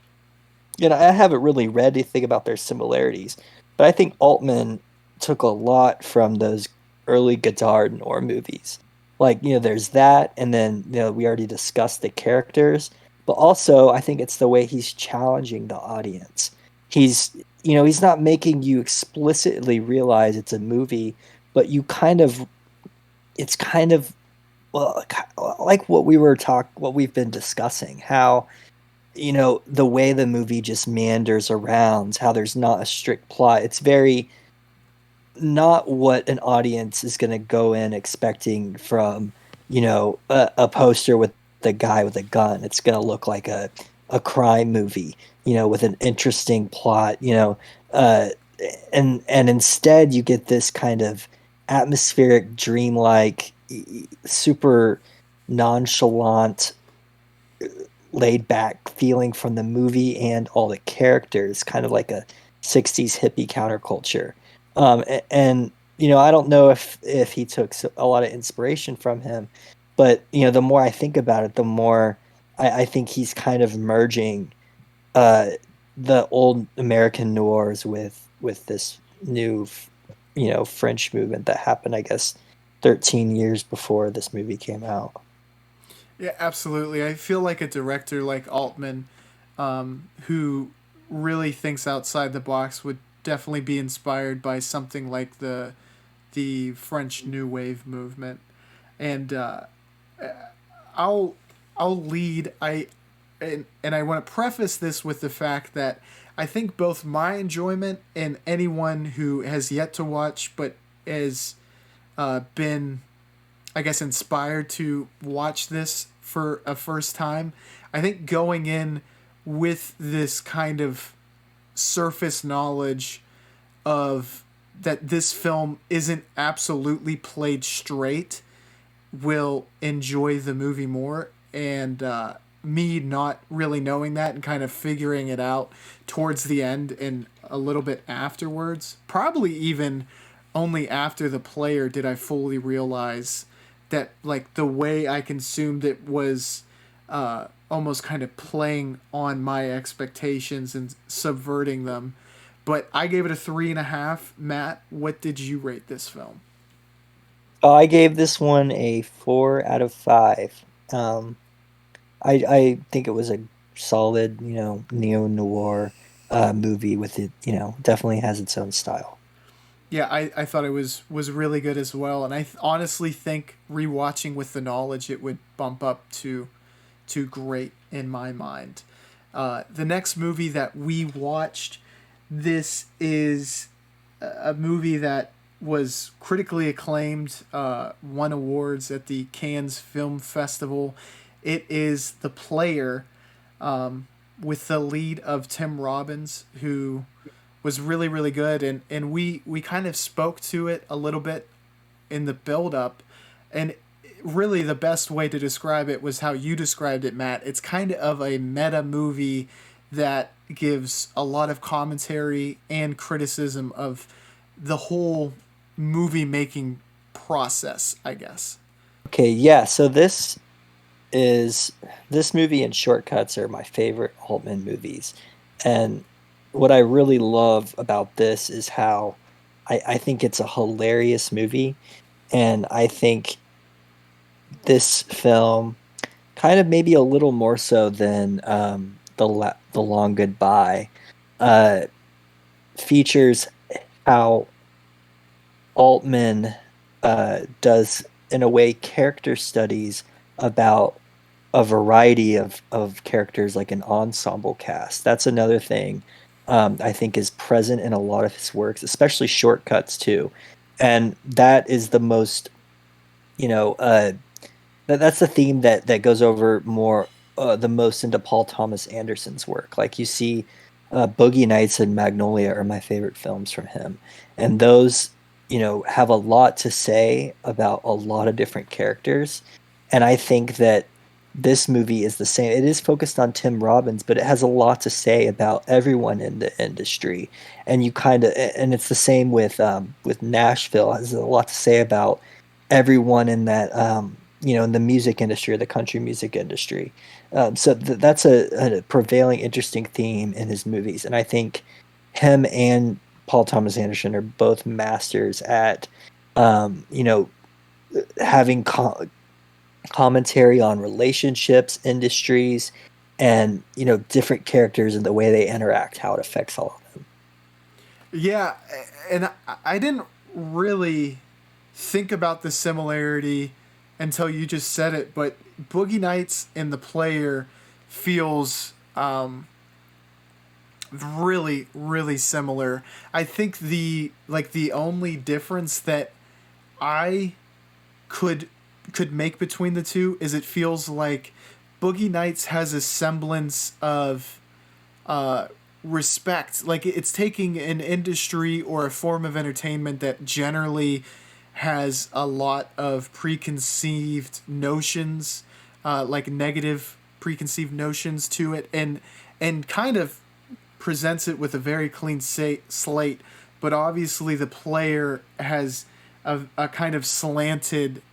I haven't really read anything about their similarities, but I think Altman took a lot from those early Godard noir movies. Like, there's that, and then, we already discussed the characters, but also I think it's the way he's challenging the audience. He's not making you explicitly realize it's a movie, but it's kind of, well, like what we've been discussing, how the way the movie just meanders around, how there's not a strict plot. It's very not what an audience is going to go in expecting from, a poster with the guy with a gun. It's going to look like a crime movie, with an interesting plot, uh, and instead you get this kind of atmospheric, dreamlike, super nonchalant laid back feeling from the movie and all the characters, kind of like a 60s hippie counterculture. And I don't know if he took a lot of inspiration from him, but the more I think about it, the more I think he's kind of merging uh, the old American noirs with this new French movement that happened, I guess, 13 years before this movie came out. Yeah, absolutely. I feel like a director like Altman, who really thinks outside the box, would definitely be inspired by something like the French New Wave movement. And I'll I'll lead. And I want to preface this with the fact that I think both my enjoyment and anyone who has yet to watch but has been, I guess, inspired to watch this for a first time, I think going in with this kind of surface knowledge of that this film isn't absolutely played straight will enjoy the movie more. And me not really knowing that and kind of figuring it out towards the end and a little bit afterwards, probably even only after the player did I fully realize that like the way I consumed it was almost kind of playing on my expectations and subverting them. But I gave it a 3.5. Matt, what did you rate this film? I gave this one a 4 out of 5. Um, I think it was a solid, neo noir movie with it. Definitely has its own style. Yeah, I thought it was really good as well, and honestly think rewatching with the knowledge it would bump up to great in my mind. The next movie that we watched, this is a movie that was critically acclaimed, won awards at the Cannes Film Festival. It is The Player, with the lead of Tim Robbins, who was really really good, and we kind of spoke to it a little bit in the build up, and really the best way to describe it was how you described it, Matt. It's kind of a meta movie that gives a lot of commentary and criticism of the whole movie making process, I guess. Okay, yeah. So is this movie and Shortcuts are my favorite Altman movies, and what I really love about this is how I think it's a hilarious movie, and I think this film kind of maybe a little more so than the Long Goodbye uh, features how Altman does in a way character studies about a variety of characters like an ensemble cast. That's another thing I think is present in a lot of his works, especially Shortcuts too. And that is the most, you know, that's the theme that goes over more the most into Paul Thomas Anderson's work. Like you see, Boogie Nights and Magnolia are my favorite films from him, and those have a lot to say about a lot of different characters. And I think that this movie is the same. It is focused on Tim Robbins, but it has a lot to say about everyone in the industry. And you kind of, and it's the same with Nashville. It has a lot to say about everyone in that in the music industry or the country music industry. So that's a prevailing interesting theme in his movies, and I think him and Paul Thomas Anderson are both masters at having commentary on relationships, industries, and different characters and the way they interact, how it affects all of them. Yeah, and I didn't really think about the similarity until you just said it, but Boogie Nights and The Player feels really really similar. I think the only difference that I could could make between the two is it feels like Boogie Nights has a semblance of uh, respect. Like it's taking an industry or a form of entertainment that generally has a lot of preconceived notions, like negative preconceived notions to it, and kind of presents it with a very clean slate. But obviously, the player has a kind of slanted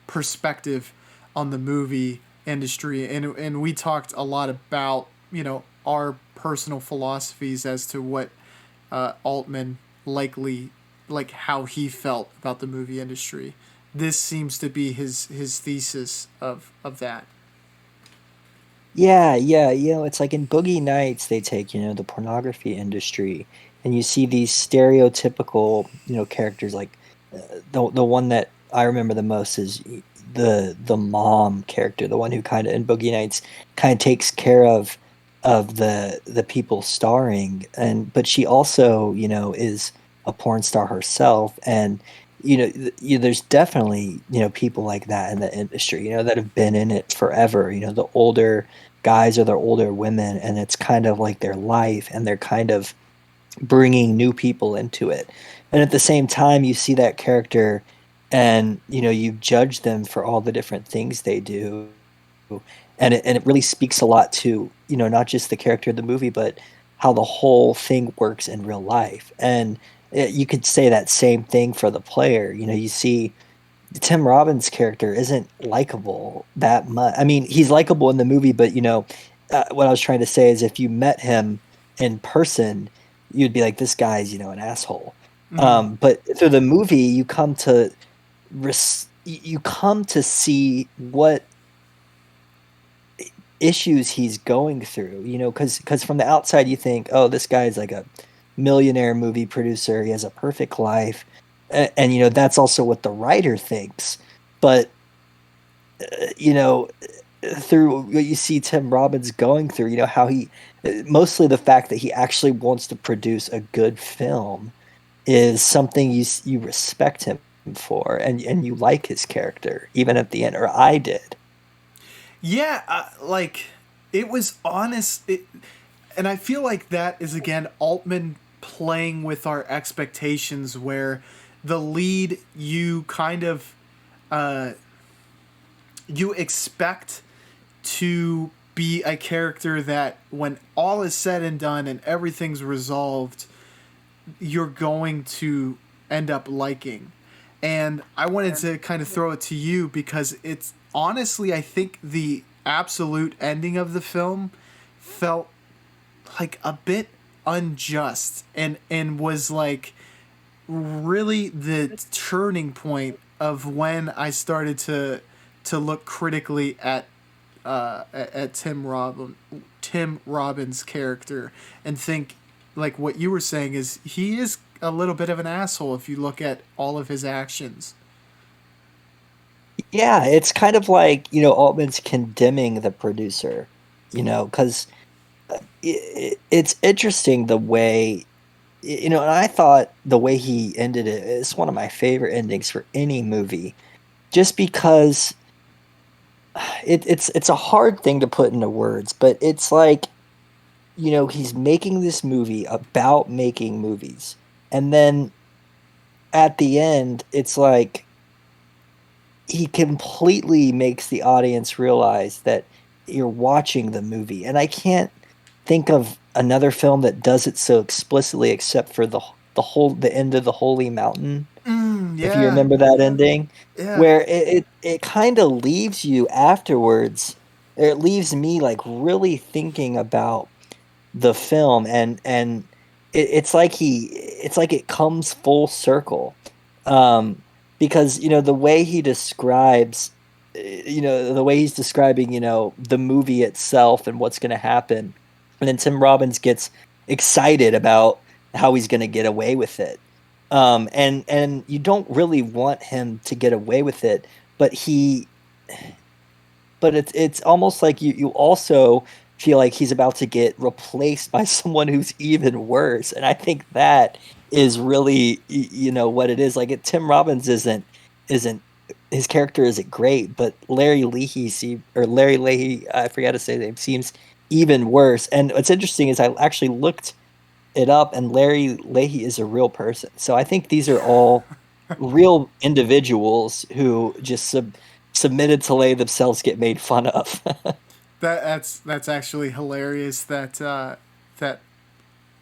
perspective on the movie industry, and we talked a lot about our personal philosophies as to what Altman likely like how he felt about the movie industry. This seems to be his thesis of that. Yeah, yeah, it's like in Boogie Nights, they take, the pornography industry, and you see these stereotypical, characters like the one that I remember the most is the mom character, the one who kind of in Boogie Nights kind of takes care of the people starring, and but she also, is a porn star herself, and there's definitely people like that in the industry, that have been in it forever. The older guys or the older women, and it's kind of like their life, and they're kind of bringing new people into it. And at the same time, you see that character, and you judge them for all the different things they do, and it really speaks a lot to not just the character of the movie, but how the whole thing works in real life. And you could say that same thing for the player. You see Tim Robbins' character isn't likable that much. I mean, he's likable in the movie, but what I was trying to say is if you met him in person, you'd be like, this guy's an asshole. Mm-hmm. But through the movie, you come to see what issues he's going through. Because from the outside you think, oh, this guy's like millionaire movie producer. He has a perfect life. And you know, that's also what the writer thinks. But, you know, through what you see Tim Robbins going through, you know, how he, mostly the fact that he actually wants to produce a good film is something you respect him for, and you like his character even at the end, or I did. Yeah, like it was honest, and I feel like that is again Altman playing with our expectations, where the lead you kind of uh, you expect to be a character that when all is said and done and everything's resolved, you're going to end up liking. And I wanted to kind of throw it to you because it's honestly, I think the absolute ending of the film felt like a bit unjust and was like really the turning point of when I started to look critically at Tim Robbins' character and think like what you were saying is he is a little bit of an asshole if you look at all of his actions. Yeah, it's kind of like, you know, Altman's condemning the producer, you know, because it's interesting the way, you know, and I thought the way he ended it is one of my favorite endings for any movie, just because it's a hard thing to put into words, but it's like, you know, he's making this movie about making movies. And then at the end, it's like he completely makes the audience realize that you're watching the movie. And I can't think of another film that does it so explicitly except for the end of the Holy Mountain, if you Yeah, remember that ending, yeah. where it kind of leaves you afterwards, or it leaves me like really thinking about the film, and it's like it comes full circle, um because you know the way he describes, you know, the way he's describing, you know, the movie itself and what's going to happen, and then Tim Robbins gets excited about how he's going to get away with it, and you don't really want him to get away with it, but he but it's almost like you also feel like he's about to get replaced by someone who's even worse, and I think that is really, you know, what it is. Like Tim Robbins isn't his character isn't great, but Larry Leahy, I forgot to say his name, seems even worse. And what's interesting is I actually looked it up, and Larry Leahy is a real person. So I think these are all real individuals who just submitted to lay themselves get made fun of. That's actually hilarious. That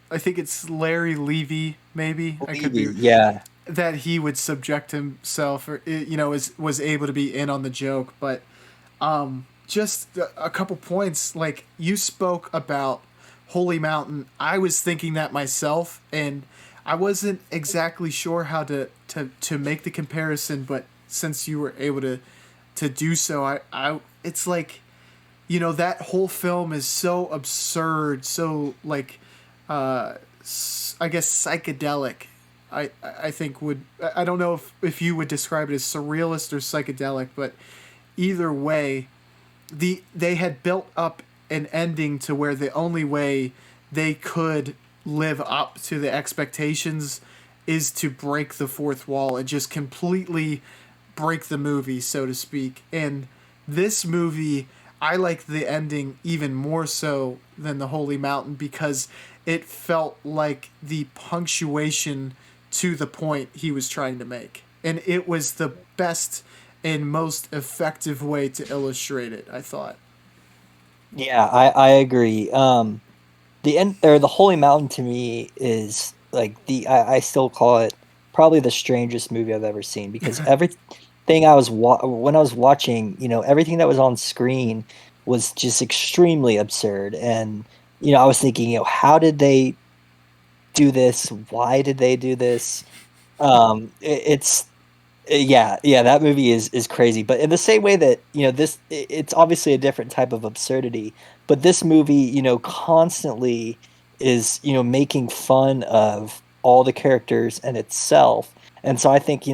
I think it's Larry Levy, maybe I could be, Levy, yeah. that he would subject himself or you know was able to be in on the joke. But just a couple points. Like you spoke about Holy Mountain, I was thinking that myself, and I wasn't exactly sure how to make the comparison. But since you were able to do so, I it's like, you know, that whole film is so absurd, so like I guess psychedelic. I think would, I don't know if you would describe it as surrealist or psychedelic, but either way, they had built up an ending to where the only way they could live up to the expectations is to break the fourth wall and just completely break the movie, so to speak. And this movie, I like the ending even more so than the Holy Mountain because it felt like the punctuation to the point he was trying to make. And it was the best and most effective way to illustrate it, I thought. Yeah, I agree. The end, or the Holy Mountain, to me is like I still call it probably the strangest movie I've ever seen, because everything when I was watching, you know, everything that was on screen was just extremely absurd. And you know, I was thinking, you know, how did they do this? Why did they do this? It's yeah, that movie is crazy. But in the same way that, you know, it's obviously a different type of absurdity, but this movie, you know, constantly is, making fun of all the characters and itself. And so I think,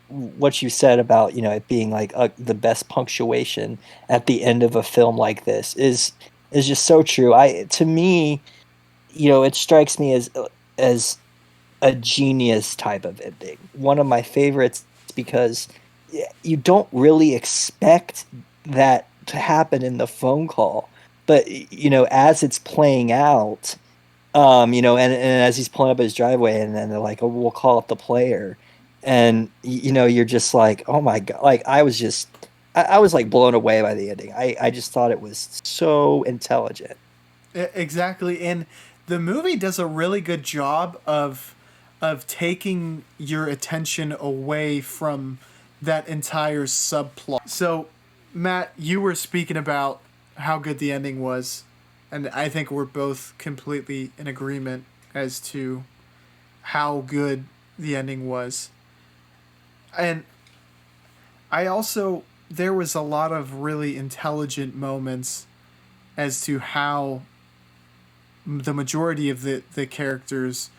what you said about, it being like the best punctuation at the end of a film like this is just so true. To me, it strikes me as a genius type of ending. One of my favorites because you don't really expect that to happen in the phone call, but as it's playing out, and as he's pulling up his driveway, and then they're like, "Oh, we'll call up the player," and you're just like, "Oh my god!" Like I was like blown away by the ending. I just thought it was so intelligent. Exactly, and the movie does a really good job of taking your attention away from that entire subplot. So, Matt, you were speaking about how good the ending was, and I think we're both completely in agreement as to how good the ending was. And I also there was a lot of really intelligent moments as to how the majority of the characters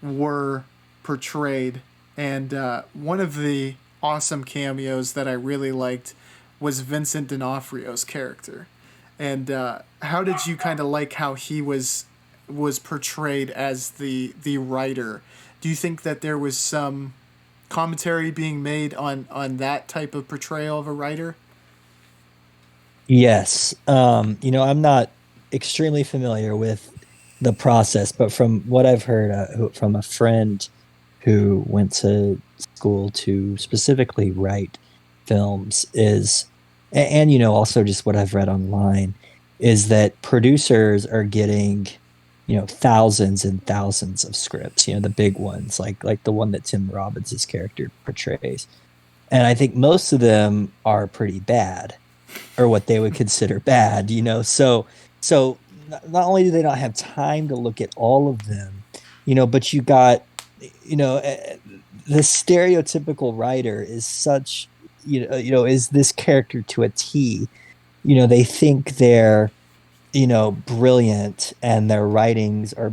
were portrayed. And one of the awesome cameos that I really liked was Vincent D'Onofrio's character. And how did you kind of like how he was portrayed as the writer? Do you think that there was some commentary being made on that type of portrayal of a writer? Yes. I'm not extremely familiar with the process, but from what I've heard from a friend who went to school to specifically write films and also just what I've read online is that producers are getting, thousands and thousands of scripts, the big ones, like the one that Tim Robbins' character portrays. And I think most of them are pretty bad or what they would consider bad, so not only do they not have time to look at all of them, but you got, you know, eh, the stereotypical writer is such, is this character to a T. They think they're, brilliant and their writings are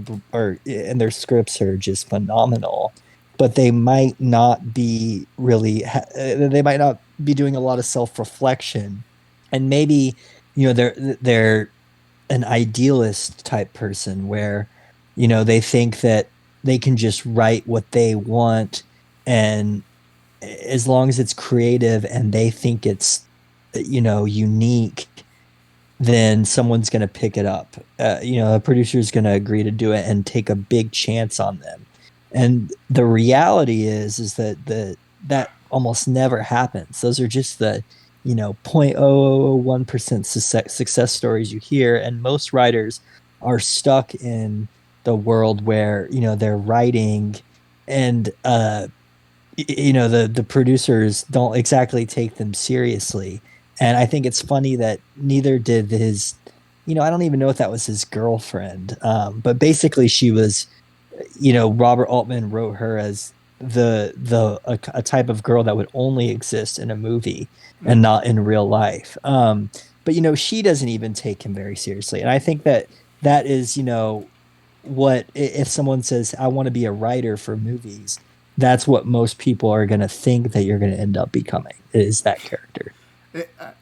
and their scripts are just phenomenal, but they might not be really they might not be doing a lot of self-reflection, and maybe they're an idealist type person where they think that they can just write what they want, and as long as it's creative and they think it's unique, then someone's going to pick it up. A producer's going to agree to do it and take a big chance on them. And the reality is that that almost never happens. Those are just the 0.001% success stories you hear, and most writers are stuck in the world where they're writing, and the producers don't exactly take them seriously. And I think it's funny that neither did his, I don't even know if that was his girlfriend, but basically she was, Robert Altman wrote her as a type of girl that would only exist in a movie and Mm. not in real life. But she doesn't even take him very seriously, and I think that is, what, if someone says I want to be a writer for movies, that's what most people are going to think that you're going to end up becoming, is that character.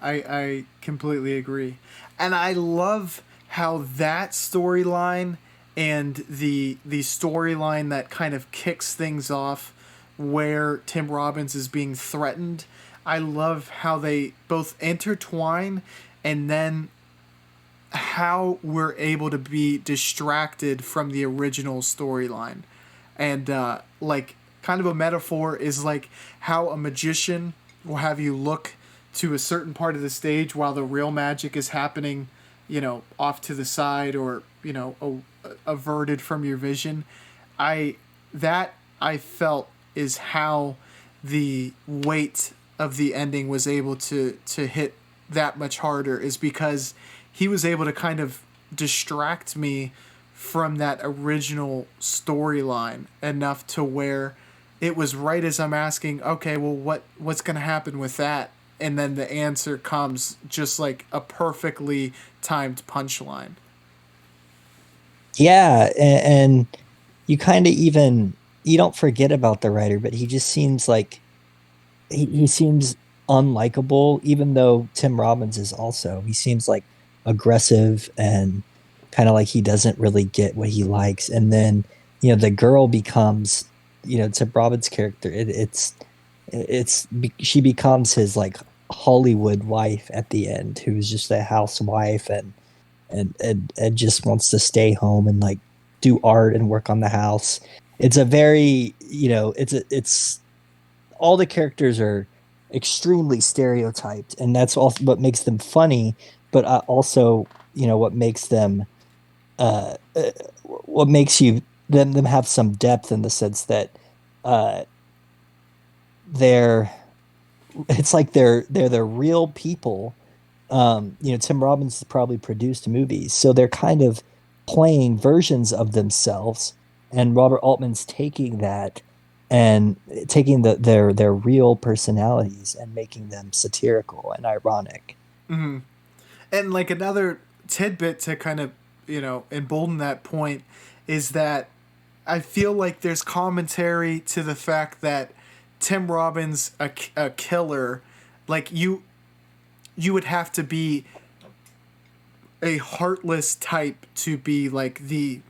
I completely agree, and I love how that storyline and the storyline that kind of kicks things off, where Tim Robbins is being threatened. I love how they both intertwine, and then how we're able to be distracted from the original storyline. And like, kind of a metaphor is like how a magician will have you look to a certain part of the stage while the real magic is happening, off to the side, or averted from your vision. I that I felt is how the weight of the ending was able to hit that much harder, is because he was able to kind of distract me from that original storyline enough to where it was right as I'm asking, okay, well, what's going to happen with that? And then the answer comes just like a perfectly timed punchline. Yeah, and you kind of even you don't forget about the writer, but he just seems like he seems unlikable, even though Tim Robbins is also. He seems like aggressive and kind of like he doesn't really get what he likes. And then, the girl becomes, Tim Robbins' character. She becomes his like Hollywood wife at the end, who's just a housewife and just wants to stay home and like do art and work on the house. It's a very, it's all the characters are extremely stereotyped, and that's also what makes them funny. But also, what makes them, what makes you them have some depth in the sense that uh, they're it's like they're the real people. Tim Robbins has probably produced movies, so they're kind of playing versions of themselves, and Robert Altman's taking that and taking their real personalities and making them satirical and ironic. Hmm. And like another tidbit to kind of, embolden that point is that I feel like there's commentary to the fact that Tim Robbins, a killer, like you would have to be a heartless type to be like the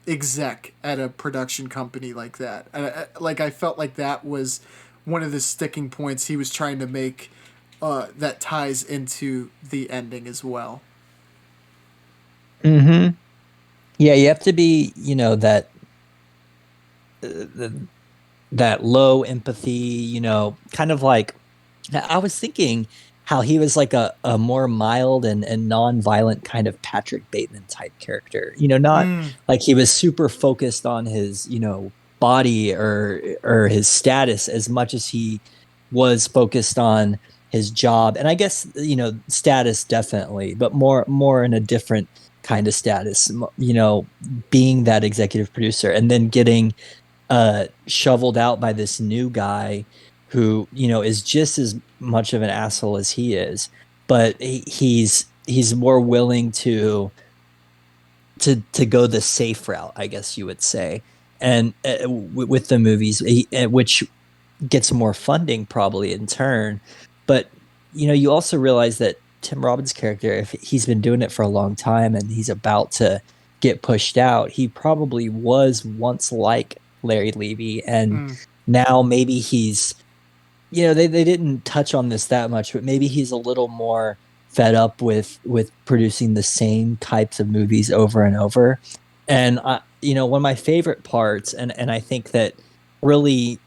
exec at a production company like that. Like I felt like that was one of the sticking points he was trying to make, that ties into the ending as well. Mm-hmm. Yeah, you have to be, that low empathy, kind of like I was thinking how he was like a more mild and non-violent kind of Patrick Bateman type character. Not Mm. like he was super focused on his, body or his status as much as he was focused on his job. And I guess, status definitely, but more in a different kind of status, being that executive producer and then getting shoveled out by this new guy who is just as much of an asshole as he is, but he's more willing to go the safe route, I guess you would say. And with the movies, which gets more funding probably in turn, but you also realize that Tim Robbins' character, if he's been doing it for a long time and he's about to get pushed out, he probably was once like Larry Levy, and Mm. now maybe he's, they didn't touch on this that much, but maybe he's a little more fed up with producing the same types of movies over and over. And one of my favorite parts, and I think that really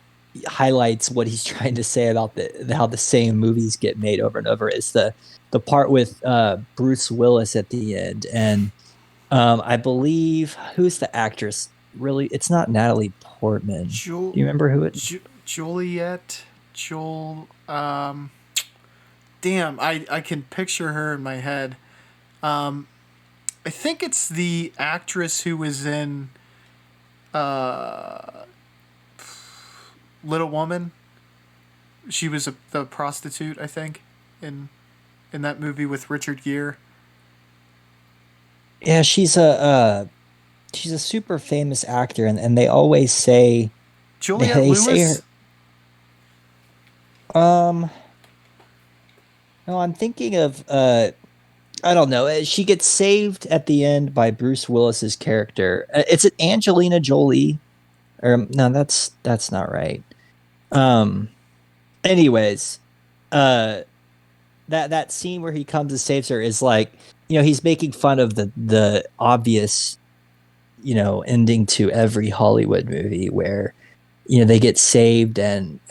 highlights what he's trying to say about how the same movies get made over and over, is the part with Bruce Willis at the end. And I believe, who's the actress? Really, it's not Natalie Portman. Jul- Do you remember who it? Juliet, Joel. Damn, I can picture her in my head. Um, I think it's the actress who was in uh, Little Woman. She was the prostitute, I think, in in that movie with Richard Gere. Yeah, she's a super famous actor, and they always say Juliette they say Lewis. her. Um, no, I'm thinking of I don't know. She gets saved at the end by Bruce Willis's character. It's it Angelina Jolie, or no, that's not right. Um, anyways, uh, that scene where he comes and saves her is like, he's making fun of the obvious, ending to every Hollywood movie where they get saved and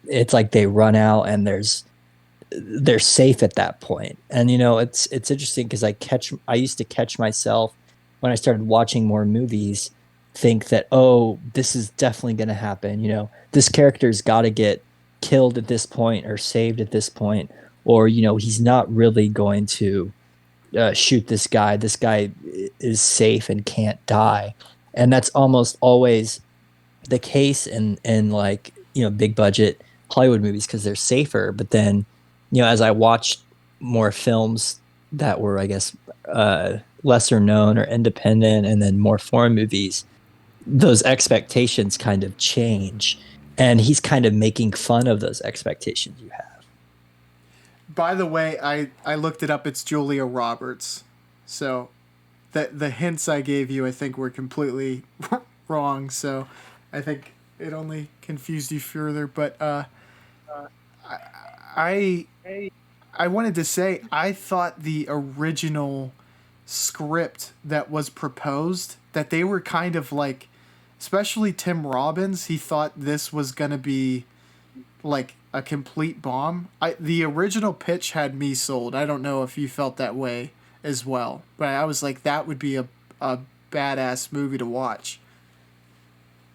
it's like they run out and they're safe at that point. And it's interesting because I used to catch myself when I started watching more movies think that, oh, this is definitely going to happen. This character's got to get killed at this point or saved at this point, or he's not really going to shoot this guy. This guy is safe and can't die. And that's almost always the case in like big budget Hollywood movies because they're safer. But then as I watched more films that were, I guess, lesser known or independent and then more foreign movies, those expectations kind of change. And he's kind of making fun of those expectations you have. By the way, I looked it up. It's Julia Roberts. So the hints I gave you, I think, were completely wrong. So I think it only confused you further. But I I wanted to say I thought the original script that was proposed, that they were kind of like, especially Tim Robbins, he thought this was gonna be like a complete bomb. The original pitch had me sold. I don't know if you felt that way as well, but I was like, that would be a badass movie to watch.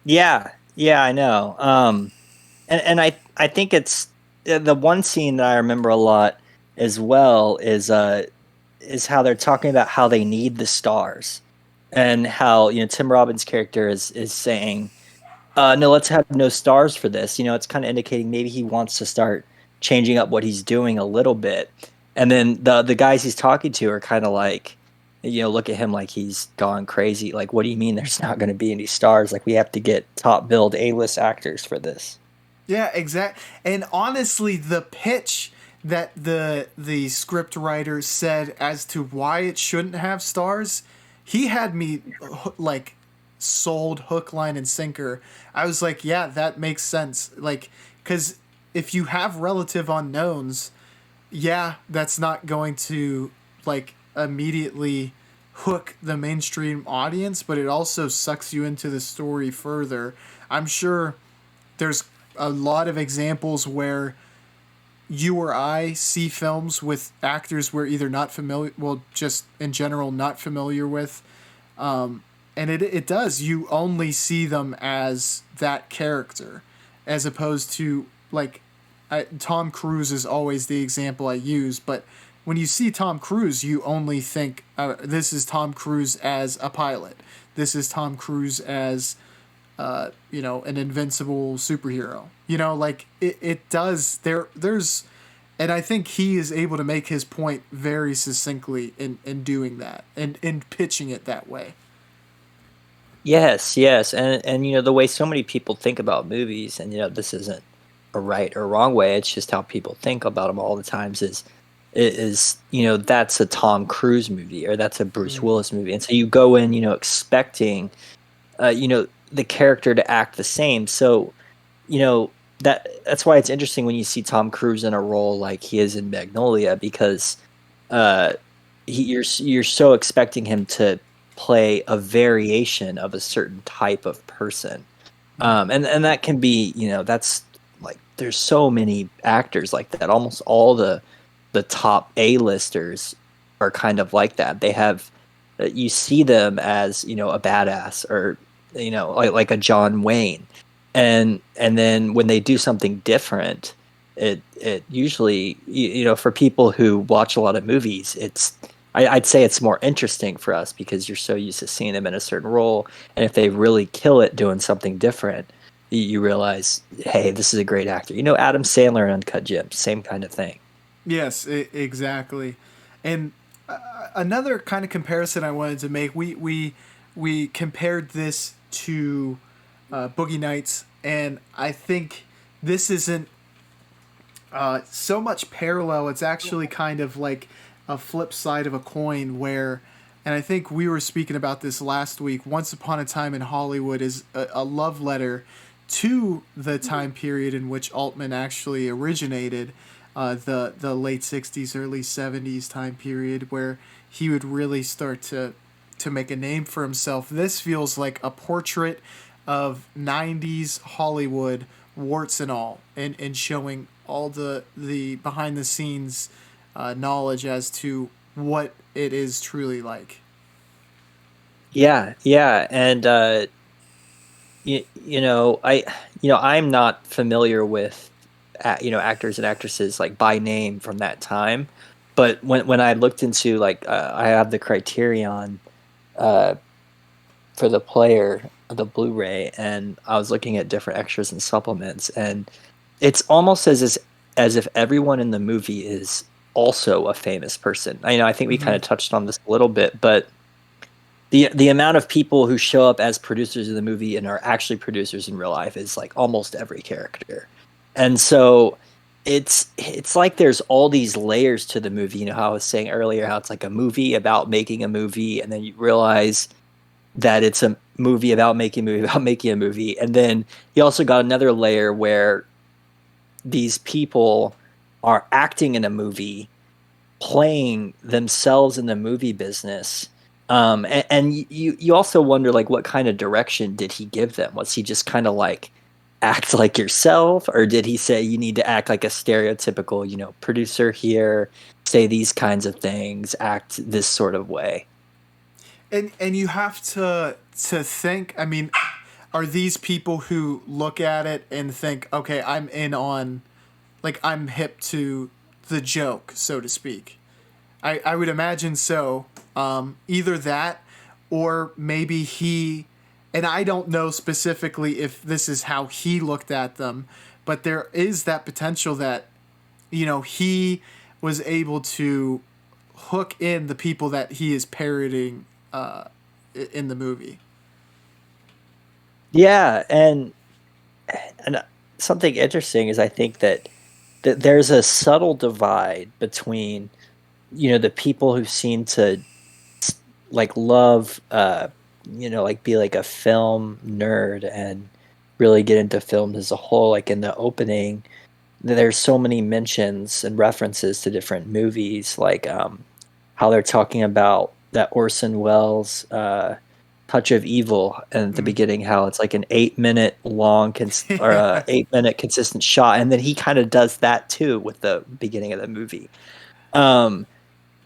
Yeah, I know. And I think it's the one scene that I remember a lot as well is how they're talking about how they need the stars, and how Tim Robbins' character is saying, no, let's have no stars for this. It's kind of indicating maybe he wants to start changing up what he's doing a little bit. And then the guys he's talking to are kind of like, look at him like he's gone crazy. Like, what do you mean there's not going to be any stars? Like, we have to get top billed A-list actors for this. Yeah, exact. And honestly, the pitch that the script writer said as to why it shouldn't have stars, he had me like sold hook, line, and sinker. I was like, yeah, that makes sense. Like, because if you have relative unknowns, yeah, that's not going to like immediately hook the mainstream audience, but it also sucks you into the story further. I'm sure there's a lot of examples where you or I see films with actors we're either not familiar, well, just in general, not familiar with. And it does. You only see them as that character, as opposed to, like, Tom Cruise is always the example I use, but when you see Tom Cruise, you only think, this is Tom Cruise as a pilot. This is Tom Cruise as, an invincible superhero. Like, it does, there's, and I think he is able to make his point very succinctly in doing that, and in pitching it that way. Yes, and the way so many people think about movies, and this isn't a right or wrong way. It's just how people think about them all the times. Is that's a Tom Cruise movie, or that's a Bruce Willis movie, and so you go in expecting the character to act the same. So that's why it's interesting when you see Tom Cruise in a role like he is in Magnolia, because you're so expecting him to play a variation of a certain type of person, and that can be that's like, there's so many actors like that. Almost all the top A-listers are kind of like that. They have, you see them as a badass, or like a John Wayne, and then when they do something different, it usually, for people who watch a lot of movies, I'd say it's more interesting for us because you're so used to seeing them in a certain role, and if they really kill it doing something different, you realize, hey, this is a great actor. Adam Sandler in Uncut Gems, same kind of thing. Yes, exactly. And another kind of comparison I wanted to make, we compared this to Boogie Nights, and I think this isn't so much parallel. It's actually kind of like a flip side of a coin, where, and I think we were speaking about this last week, Once Upon a Time in Hollywood is a love letter to the time period in which Altman actually originated, the late 60s, early 70s time period, where he would really start to make a name for himself. This feels like a portrait of 90s Hollywood, warts and all, and showing all the behind the scenes knowledge as to what it is truly like. Yeah, and I'm not familiar with actors and actresses like by name from that time, but when I looked into, like, I have the Criterion for the player, the Blu-ray, and I was looking at different extras and supplements, and it's almost as if everyone in the movie is also a famous person. I think we kind of touched on this a little bit, but the amount of people who show up as producers of the movie and are actually producers in real life is like almost every character. And so it's like there's all these layers to the movie. You know how I was saying earlier how it's like a movie about making a movie, and then you realize that it's a movie about making a movie about making a movie. And then you also got another layer where these people are acting in a movie, playing themselves in the movie business. And you also wonder like what kind of direction did he give them? Was he just kind of like act like yourself, or did he say you need to act like a stereotypical, producer here, say these kinds of things, act this sort of way? And you have to think. I mean, are these people who look at it and think, okay, I'm in on, like I'm hip to the joke, so to speak? I would imagine so. Either that, or maybe he, and I don't know specifically if this is how he looked at them, but there is that potential that, he was able to hook in the people that he is parodying in the movie. Yeah, and something interesting is I think that there's a subtle divide between the people who seem to like love like be like a film nerd and really get into films as a whole. Like in the opening, there's so many mentions and references to different movies, like how they're talking about that Orson Welles Touch of Evil, and at the Mm. beginning how it's like an 8 minute long or Yeah. 8 minute consistent shot, and then he kind of does that too with the beginning of the movie. um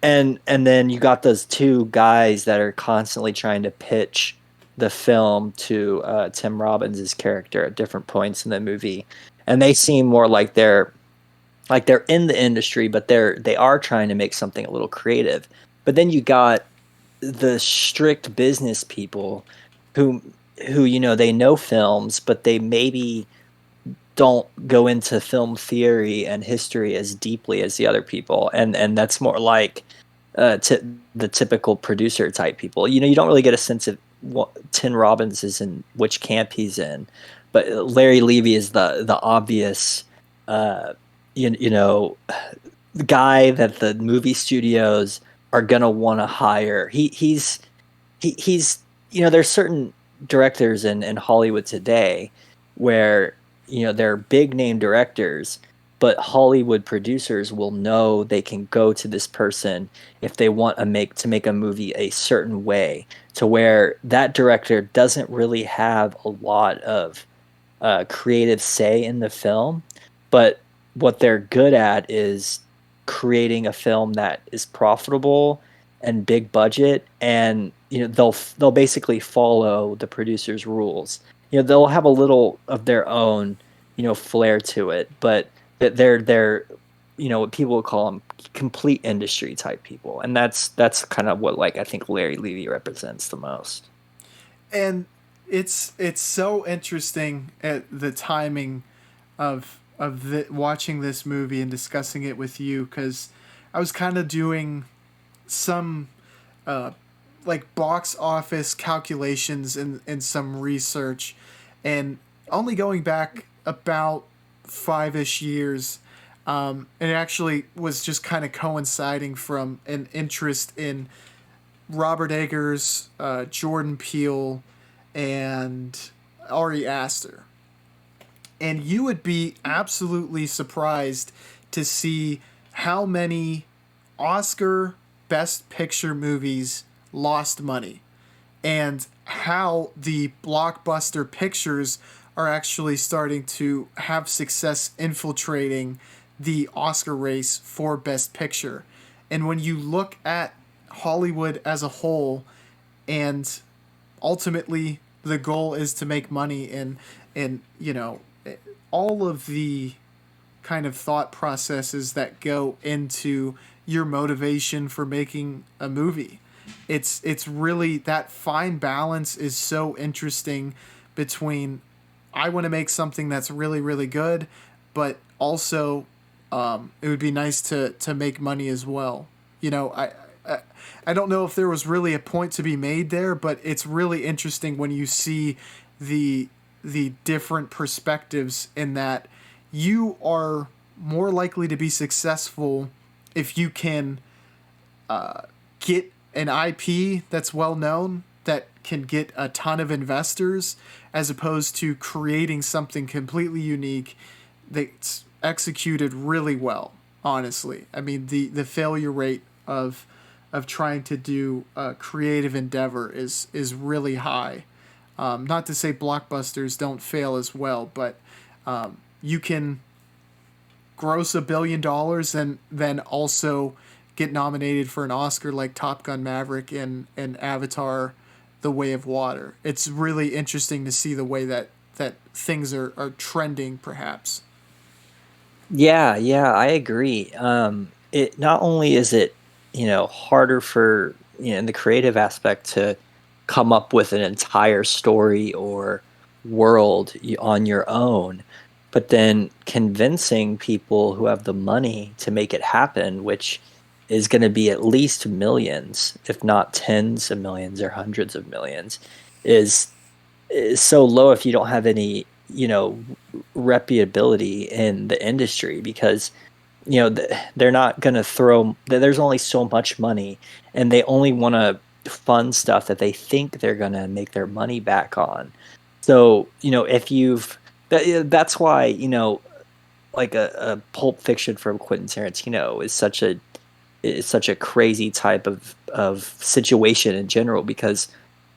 and then you got those two guys that are constantly trying to pitch the film to Tim Robbins' character at different points in the movie, and they seem more like they're in the industry, but they are trying to make something a little creative. But then you got the strict business people who they know films, but they maybe don't go into film theory and history as deeply as the other people, and that's more like the typical producer type people. You don't really get a sense of what Tim Robbins is in, which camp he's in, but Larry Levy is the obvious, uh, you know, the guy that the movie studios are gonna want to hire. He's there's certain directors in Hollywood today where they're big name directors, but Hollywood producers will know they can go to this person if they want to make a movie a certain way, to where that director doesn't really have a lot of creative say in the film, but what they're good at is creating a film that is profitable and big budget, and they'll basically follow the producer's rules. They'll have a little of their own flair to it, but they're what people would call them complete industry type people, and that's kind of what like I think Larry Levy represents the most. And it's so interesting at the timing of watching this movie and discussing it with you, because I was kind of doing some uh, like box office calculations and some research, and only going back about 5-ish years. And it actually was just kind of coinciding from an interest in Robert Eggers, Jordan Peele, and Ari Aster. And you would be absolutely surprised to see how many Oscar Best Picture movies lost money, and how the blockbuster pictures are actually starting to have success infiltrating the Oscar race for Best Picture. And when you look at Hollywood as a whole, and ultimately the goal is to make money, and all of the kind of thought processes that go into your motivation for making a movie. It's really that fine balance is so interesting between, I want to make something that's really really good, but also it would be nice to make money as well. I don't know if there was really a point to be made there, but it's really interesting when you see the the different perspectives in that you are more likely to be successful if you can get an IP that's well known that can get a ton of investors as opposed to creating something completely unique that's executed really well. Honestly, I mean the failure rate of trying to do a creative endeavor is really high. Not to say blockbusters don't fail as well, but you can gross $1 billion and then also get nominated for an Oscar like Top Gun Maverick and Avatar The Way of Water. It's really interesting to see the way that things are trending perhaps. Yeah, yeah, I agree. It not only is it, harder for, in the creative aspect to come up with an entire story or world on your own, but then convincing people who have the money to make it happen, which is going to be at least millions, if not tens of millions or hundreds of millions, is is so low if you don't have any, reputability in the industry because they're not going to throw there's only so much money and they only want to fund stuff that they think they're going to make their money back on. So if that's why like a Pulp Fiction from Quentin Tarantino is such a crazy type of situation in general because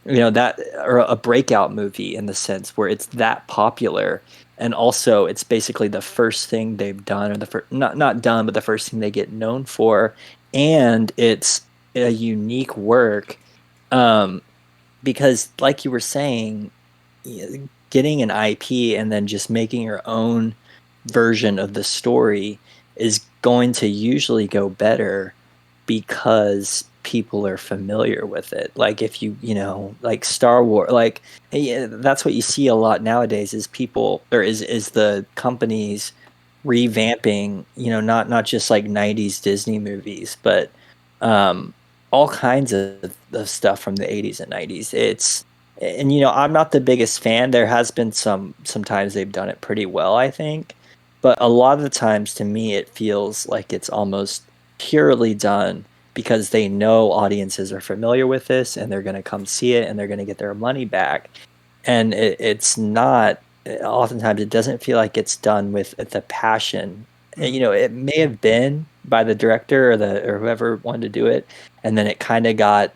that, or a breakout movie in the sense where it's that popular, and also it's basically the first thing they've done, or the first, not done, but the first thing they get known for, and it's a unique work. um because like you were saying, getting an IP and then just making your own version of the story is going to usually go better because people are familiar with it. Like if like Star Wars, like yeah, that's what you see a lot nowadays is people, or is the companies revamping, not just like 90s Disney movies, but um all kinds of stuff from the 80s and 90s. And I'm not the biggest fan. There has been sometimes they've done it pretty well, I think. But a lot of the times to me it feels like it's almost purely done because they know audiences are familiar with this and they're going to come see it and they're going to get their money back. And it's not, oftentimes it doesn't feel like it's done with the passion. And, Mm-hmm. it may have been by the director or whoever wanted to do it, and then it kind of got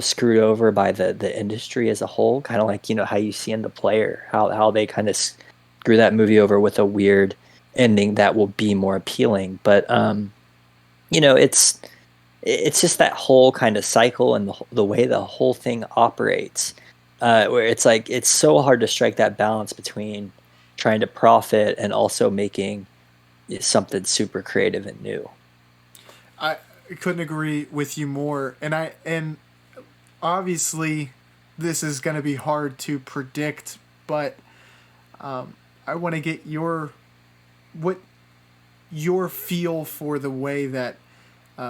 screwed over by the industry as a whole, kind of like how you see in The Player, how they kind of screw that movie over with a weird ending that will be more appealing. But you know it's just that whole kind of cycle and the way the whole thing operates, where it's like it's so hard to strike that balance between trying to profit and also making something super creative and new. I couldn't agree with you more, and obviously this is going to be hard to predict, but I want to get what your feel for the way that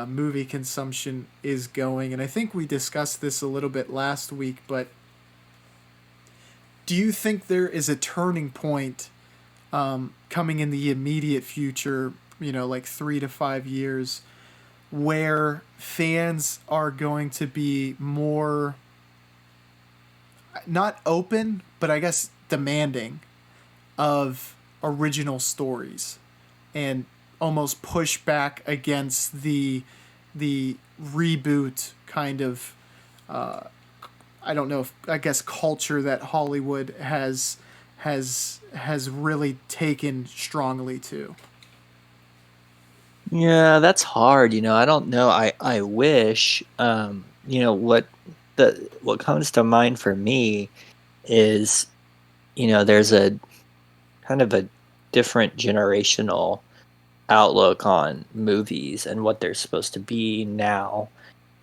movie consumption is going. And I think we discussed this a little bit last week, but do you think there is a turning point coming in the immediate future, like 3 to 5 years, where fans are going to be more, not open, but I guess demanding of original stories and almost push back against the reboot kind of I don't know if I guess culture that Hollywood has really taken strongly to. Yeah, that's hard. I don't know. I wish. What comes to mind for me is there's a kind of a different generational outlook on movies and what they're supposed to be now.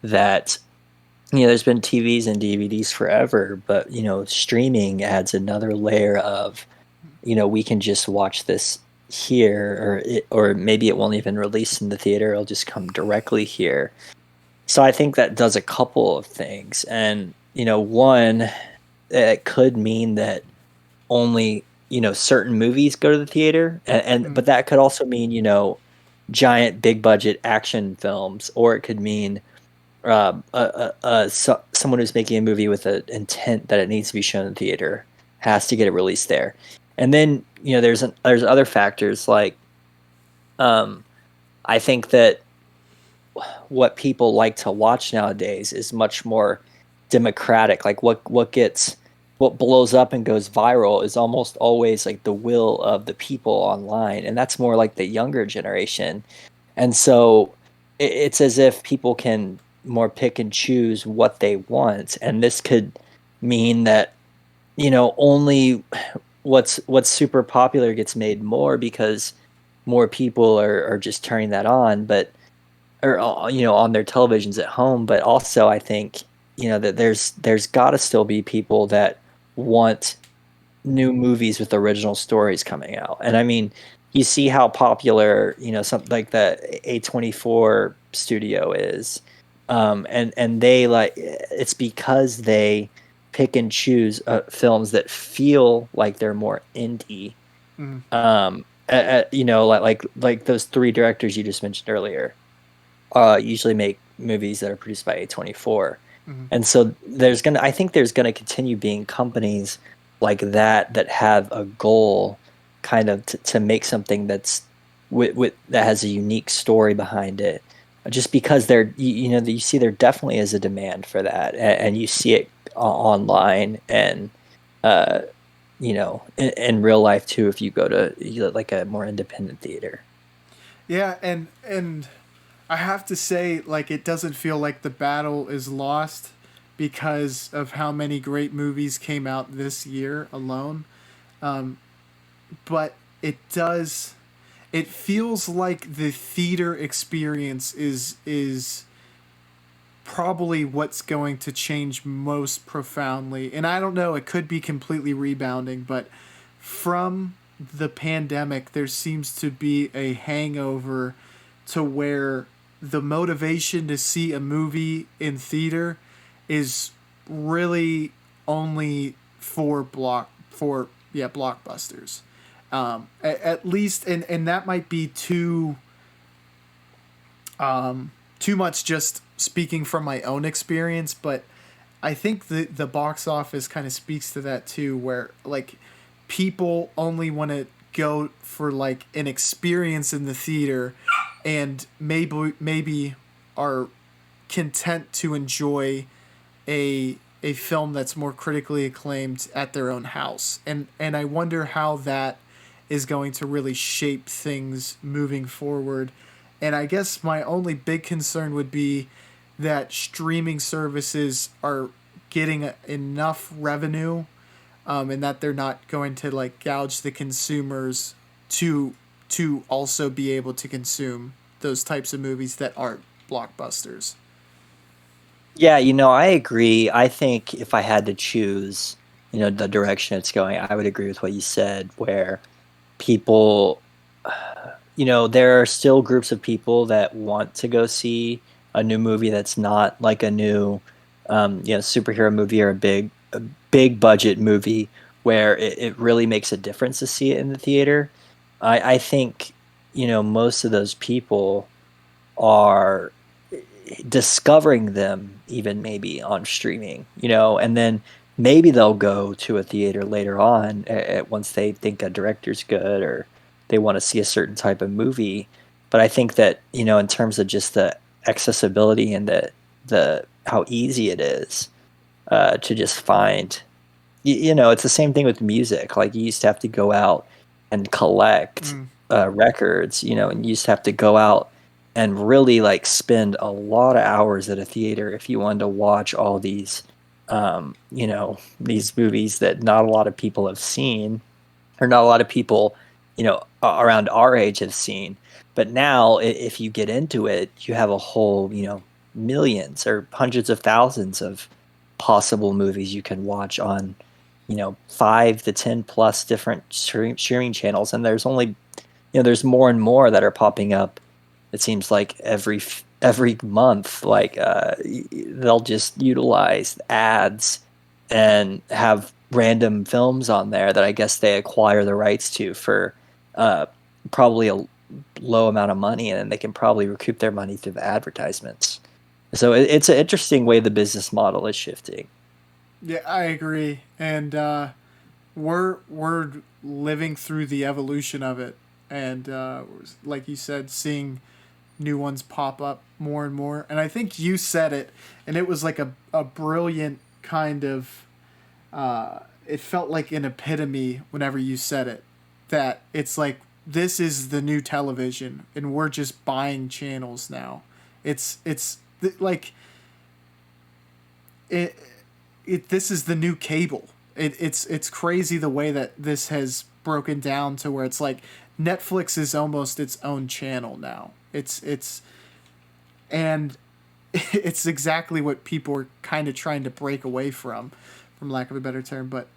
That there's been TVs and DVDs forever, but streaming adds another layer of we can just watch this here, or maybe it won't even release in the theater, it'll just come directly here. So I think that does a couple of things. And, one, it could mean that only, certain movies go to the theater. But Mm, that could also mean, giant big budget action films, or it could mean someone who's making a movie with an intent that it needs to be shown in theater has to get it released there. And then, there's other factors like, um, I think that what people like to watch nowadays is much more democratic. Like what blows up and goes viral is almost always like the will of the people online, and that's more like the younger generation. And so it's as if people can more pick and choose what they want, and this could mean that only what's super popular gets made more because more people are just turning that on, but or on their televisions at home. But also I think that there's got to still be people that want new movies with original stories coming out. And I mean, you see how popular something like the A24 studio is, and they like it's because they pick and choose films that feel like they're more indie. mm, Like those three directors you just mentioned earlier usually make movies that are produced by A24. mm. And so I think there's gonna continue being companies like that have a goal kind of to make something that's that has a unique story behind it. Just because you see there definitely is a demand for that, and you see it online and uh, in real life too. If you go to like a more independent theater. Yeah, and I have to say, like, it doesn't feel like the battle is lost because of how many great movies came out this year alone. Um, but it does. It feels like the theater experience is probably what's going to change most profoundly. And I don't know, it could be completely rebounding, but from the pandemic, there seems to be a hangover to where the motivation to see a movie in theater is really only for blockbusters. At least, and that might be too much just speaking from my own experience, but I think the box office kind of speaks to that too, where like people only want to go for like an experience in the theater, and maybe are content to enjoy a film that's more critically acclaimed at their own house, and I wonder how that is going to really shape things moving forward. And I guess my only big concern would be that streaming services are getting enough revenue, and that they're not going to like gouge the consumers to also be able to consume those types of movies that aren't blockbusters. Yeah, I agree. I think if I had to choose, the direction it's going, I would agree with what you said, where people, there are still groups of people that want to go see a new movie that's not like a new, superhero movie or a big budget movie where it really makes a difference to see it in the theater. I think, most of those people are discovering them even maybe on streaming, and then maybe they'll go to a theater later on once they think a director's good or they want to see a certain type of movie. But I think that, in terms of just the accessibility and the how easy it is to just find, it's the same thing with music. Like you used to have to go out and collect Mm, records, and you used to have to go out and really like spend a lot of hours at a theater if you wanted to watch all these, these movies that not a lot of people have seen or not a lot of people, around our age have seen. But now, if you get into it, you have a whole, millions or hundreds of thousands of possible movies you can watch on, 5 to 10 plus different streaming channels, and there's only, there's more and more that are popping up. It seems like every every month, like they'll just utilize ads and have random films on there that I guess they acquire the rights to for uh, probably a low amount of money, and then they can probably recoup their money through the advertisements. So it's an interesting way the business model is shifting. Yeah, I agree, and we're living through the evolution of it, and like you said, seeing new ones pop up more and more. And I think you said it, and it was like a brilliant kind of. It felt like an epitome whenever you said it, that it's like this is the new television, and we're just buying channels now. Like it this is the new cable. It's crazy the way that this has broken down to where it's like Netflix is almost its own channel now. It's and it's exactly what people are kind of trying to break away from lack of a better term. But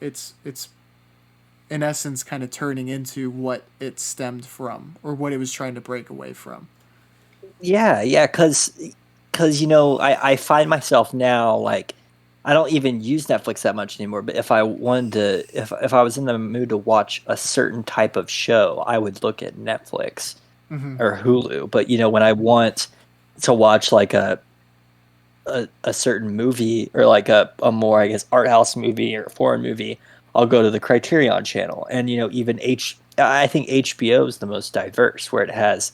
it's in essence kind of turning into what it stemmed from, or what it was trying to break away from. Yeah, yeah, because I find myself now like I don't even use Netflix that much anymore. But if I wanted to, if I was in the mood to watch a certain type of show, I would look at Netflix Mm-hmm. or Hulu. But when I want to watch like a certain movie or like a more I guess art house movie or foreign movie, I'll go to the Criterion channel. And even I think HBO is the most diverse, where it has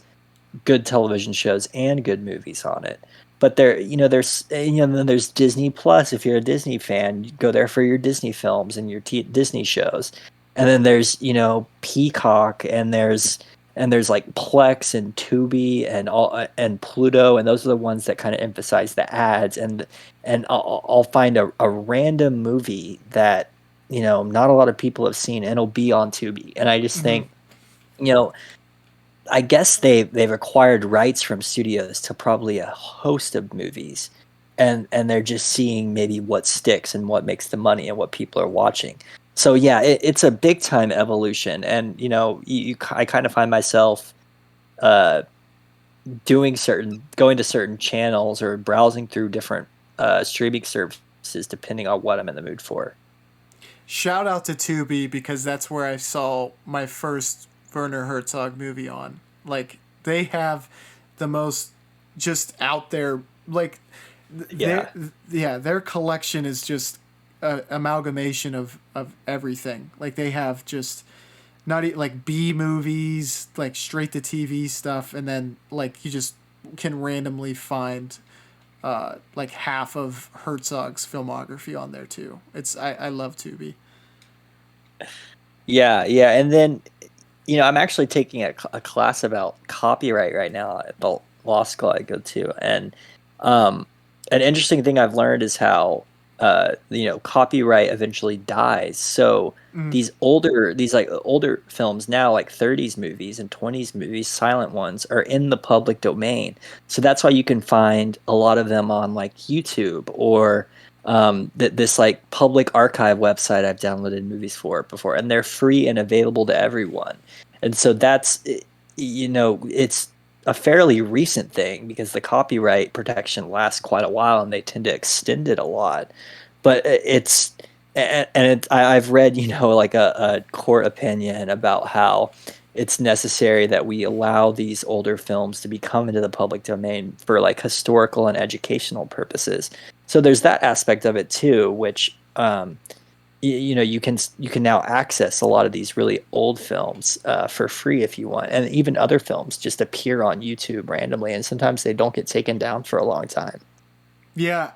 good television shows and good movies on it. But then there's Disney Plus. If you're a Disney fan, you go there for your Disney films and your Disney shows. And then there's Peacock, and there's like Plex and Tubi and Pluto, and those are the ones that kind of emphasize the ads. And I'll find a random movie that not a lot of people have seen, and it'll be on Tubi, and I just Mm-hmm. think you know I guess they've acquired rights from studios to probably a host of movies, and they're just seeing maybe what sticks and what makes the money and what people are watching. So yeah, it's a big time evolution, and I kind of find myself uh, going to certain channels or browsing through different streaming services depending on what I'm in the mood for. Shout out to Tubi, because that's where I saw my first Werner Herzog movie on. Like, they have the most just out there, like Yeah. their collection is just a amalgamation of everything. Like, they have just not like B movies, like straight to TV stuff, and then like you just can randomly find like half of Herzog's filmography on there too. I love Tubi. Yeah, yeah, and then I'm actually taking a class about copyright right now at the law school I go to, and um, an interesting thing I've learned is how copyright eventually dies. So Mm, these like older films now, like 30s movies and 20s movies, silent ones, are in the public domain. So that's why you can find a lot of them on like YouTube or this like public archive website I've downloaded movies for before, and they're free and available to everyone. And so it's a fairly recent thing because the copyright protection lasts quite a while and they tend to extend it a lot. But I've read, like a court opinion about how it's necessary that we allow these older films to become into the public domain for like historical and educational purposes. So there's that aspect of it too, which you can now access a lot of these really old films for free if you want, and even other films just appear on YouTube randomly, and sometimes they don't get taken down for a long time. yeah,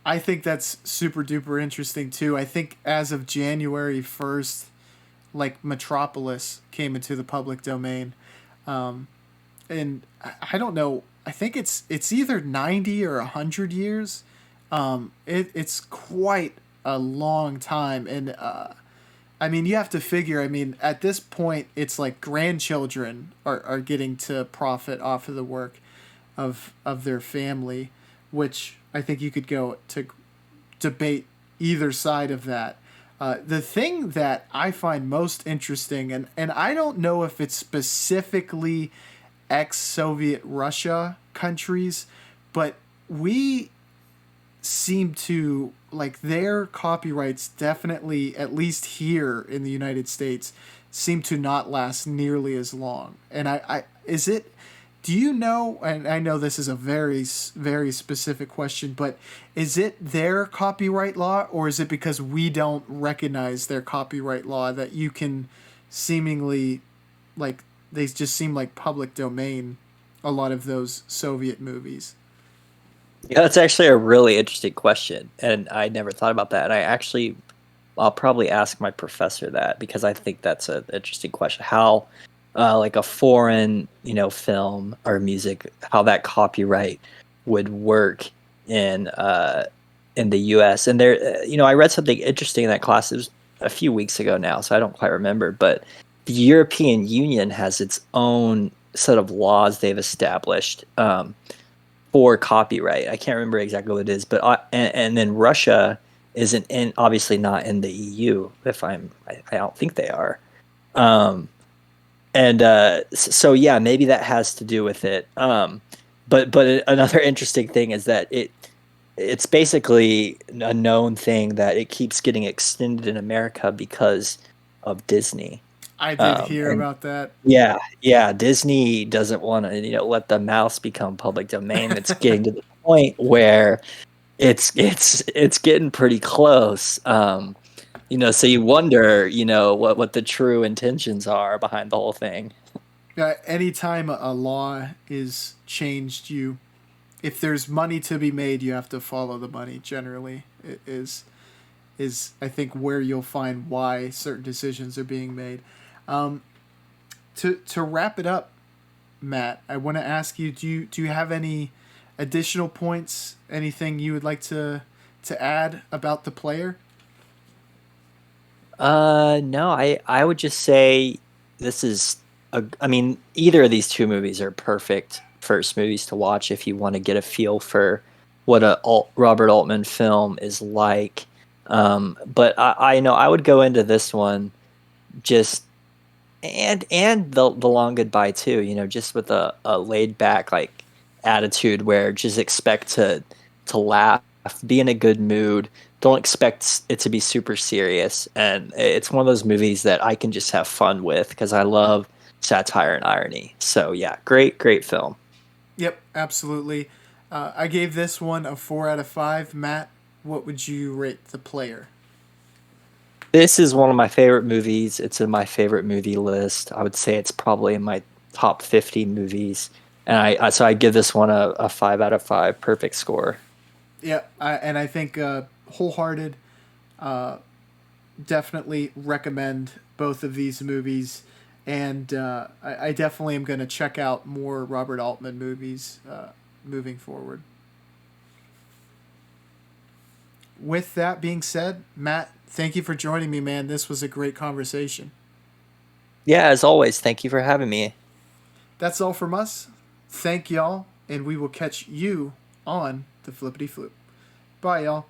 I think that's super duper interesting too. I think as of January 1st, like Metropolis came into the public domain, and I don't know. I think it's either 90 or 100 years. It's quite a long time, and I mean, you have to figure. I mean, at this point, it's like grandchildren are getting to profit off of the work of their family, which I think you could go to debate either side of that. The thing that I find most interesting, and I don't know if it's specifically ex-Soviet Russia countries, but we seem to like their copyrights definitely, at least here in the United States, seem to not last nearly as long. And I is it, do you know, and I know this is a very specific question, but is it their copyright law, or is it because we don't recognize their copyright law that you can seemingly, like, they just seem like public domain, a lot of those Soviet movies? Yeah, that's actually a really interesting question, and I never thought about that. And I'll probably ask my professor that because I think that's an interesting question. How, like a foreign, film or music, how that copyright would work in in the U.S. And there, I read something interesting in that class. It was a few weeks ago now, so I don't quite remember. But the European Union has its own set of laws they've established. For copyright. I can't remember exactly what it is, but and then Russia isn't in, obviously not in the EU. I don't think they are. Um, and so yeah, maybe that has to do with it. But another interesting thing is that it's basically a known thing that it keeps getting extended in America because of Disney. I did hear And about that. yeah, yeah. Disney doesn't want to, let the mouse become public domain. It's getting to the point where it's getting pretty close. So you wonder, what the true intentions are behind the whole thing. Anytime a law is changed, if there's money to be made, you have to follow the money. Generally, it is I think where you'll find why certain decisions are being made. Um, to wrap it up, Matt, I want to ask you: do you have any additional points? Anything you would like to add about the player? No, I would just say this is I mean, either of these two movies are perfect first movies to watch if you want to get a feel for what Robert Altman film is like. But I know I would go into this one just and the Long Goodbye too, just with a laid back like attitude where just expect to laugh, be in a good mood. Don't expect it to be super serious, and it's one of those movies that I can just have fun with because I love satire and irony. So yeah, great film. Yep, absolutely. I gave this one a 4 out of 5. Matt, what would you rate the player? This is one of my favorite movies. It's in my favorite movie list. I would say it's probably in my top 50 movies, and so I give this one a 5 out of 5, perfect score. Yeah, and I think wholehearted. Uh, Definitely recommend both of these movies, and I definitely am going to check out more Robert Altman movies moving forward. With that being said, Matt, thank you for joining me, man. This was a great conversation. Yeah, as always, thank you for having me. That's all from us. Thank y'all, and we will catch you on the Flippity Flip. Bye, y'all.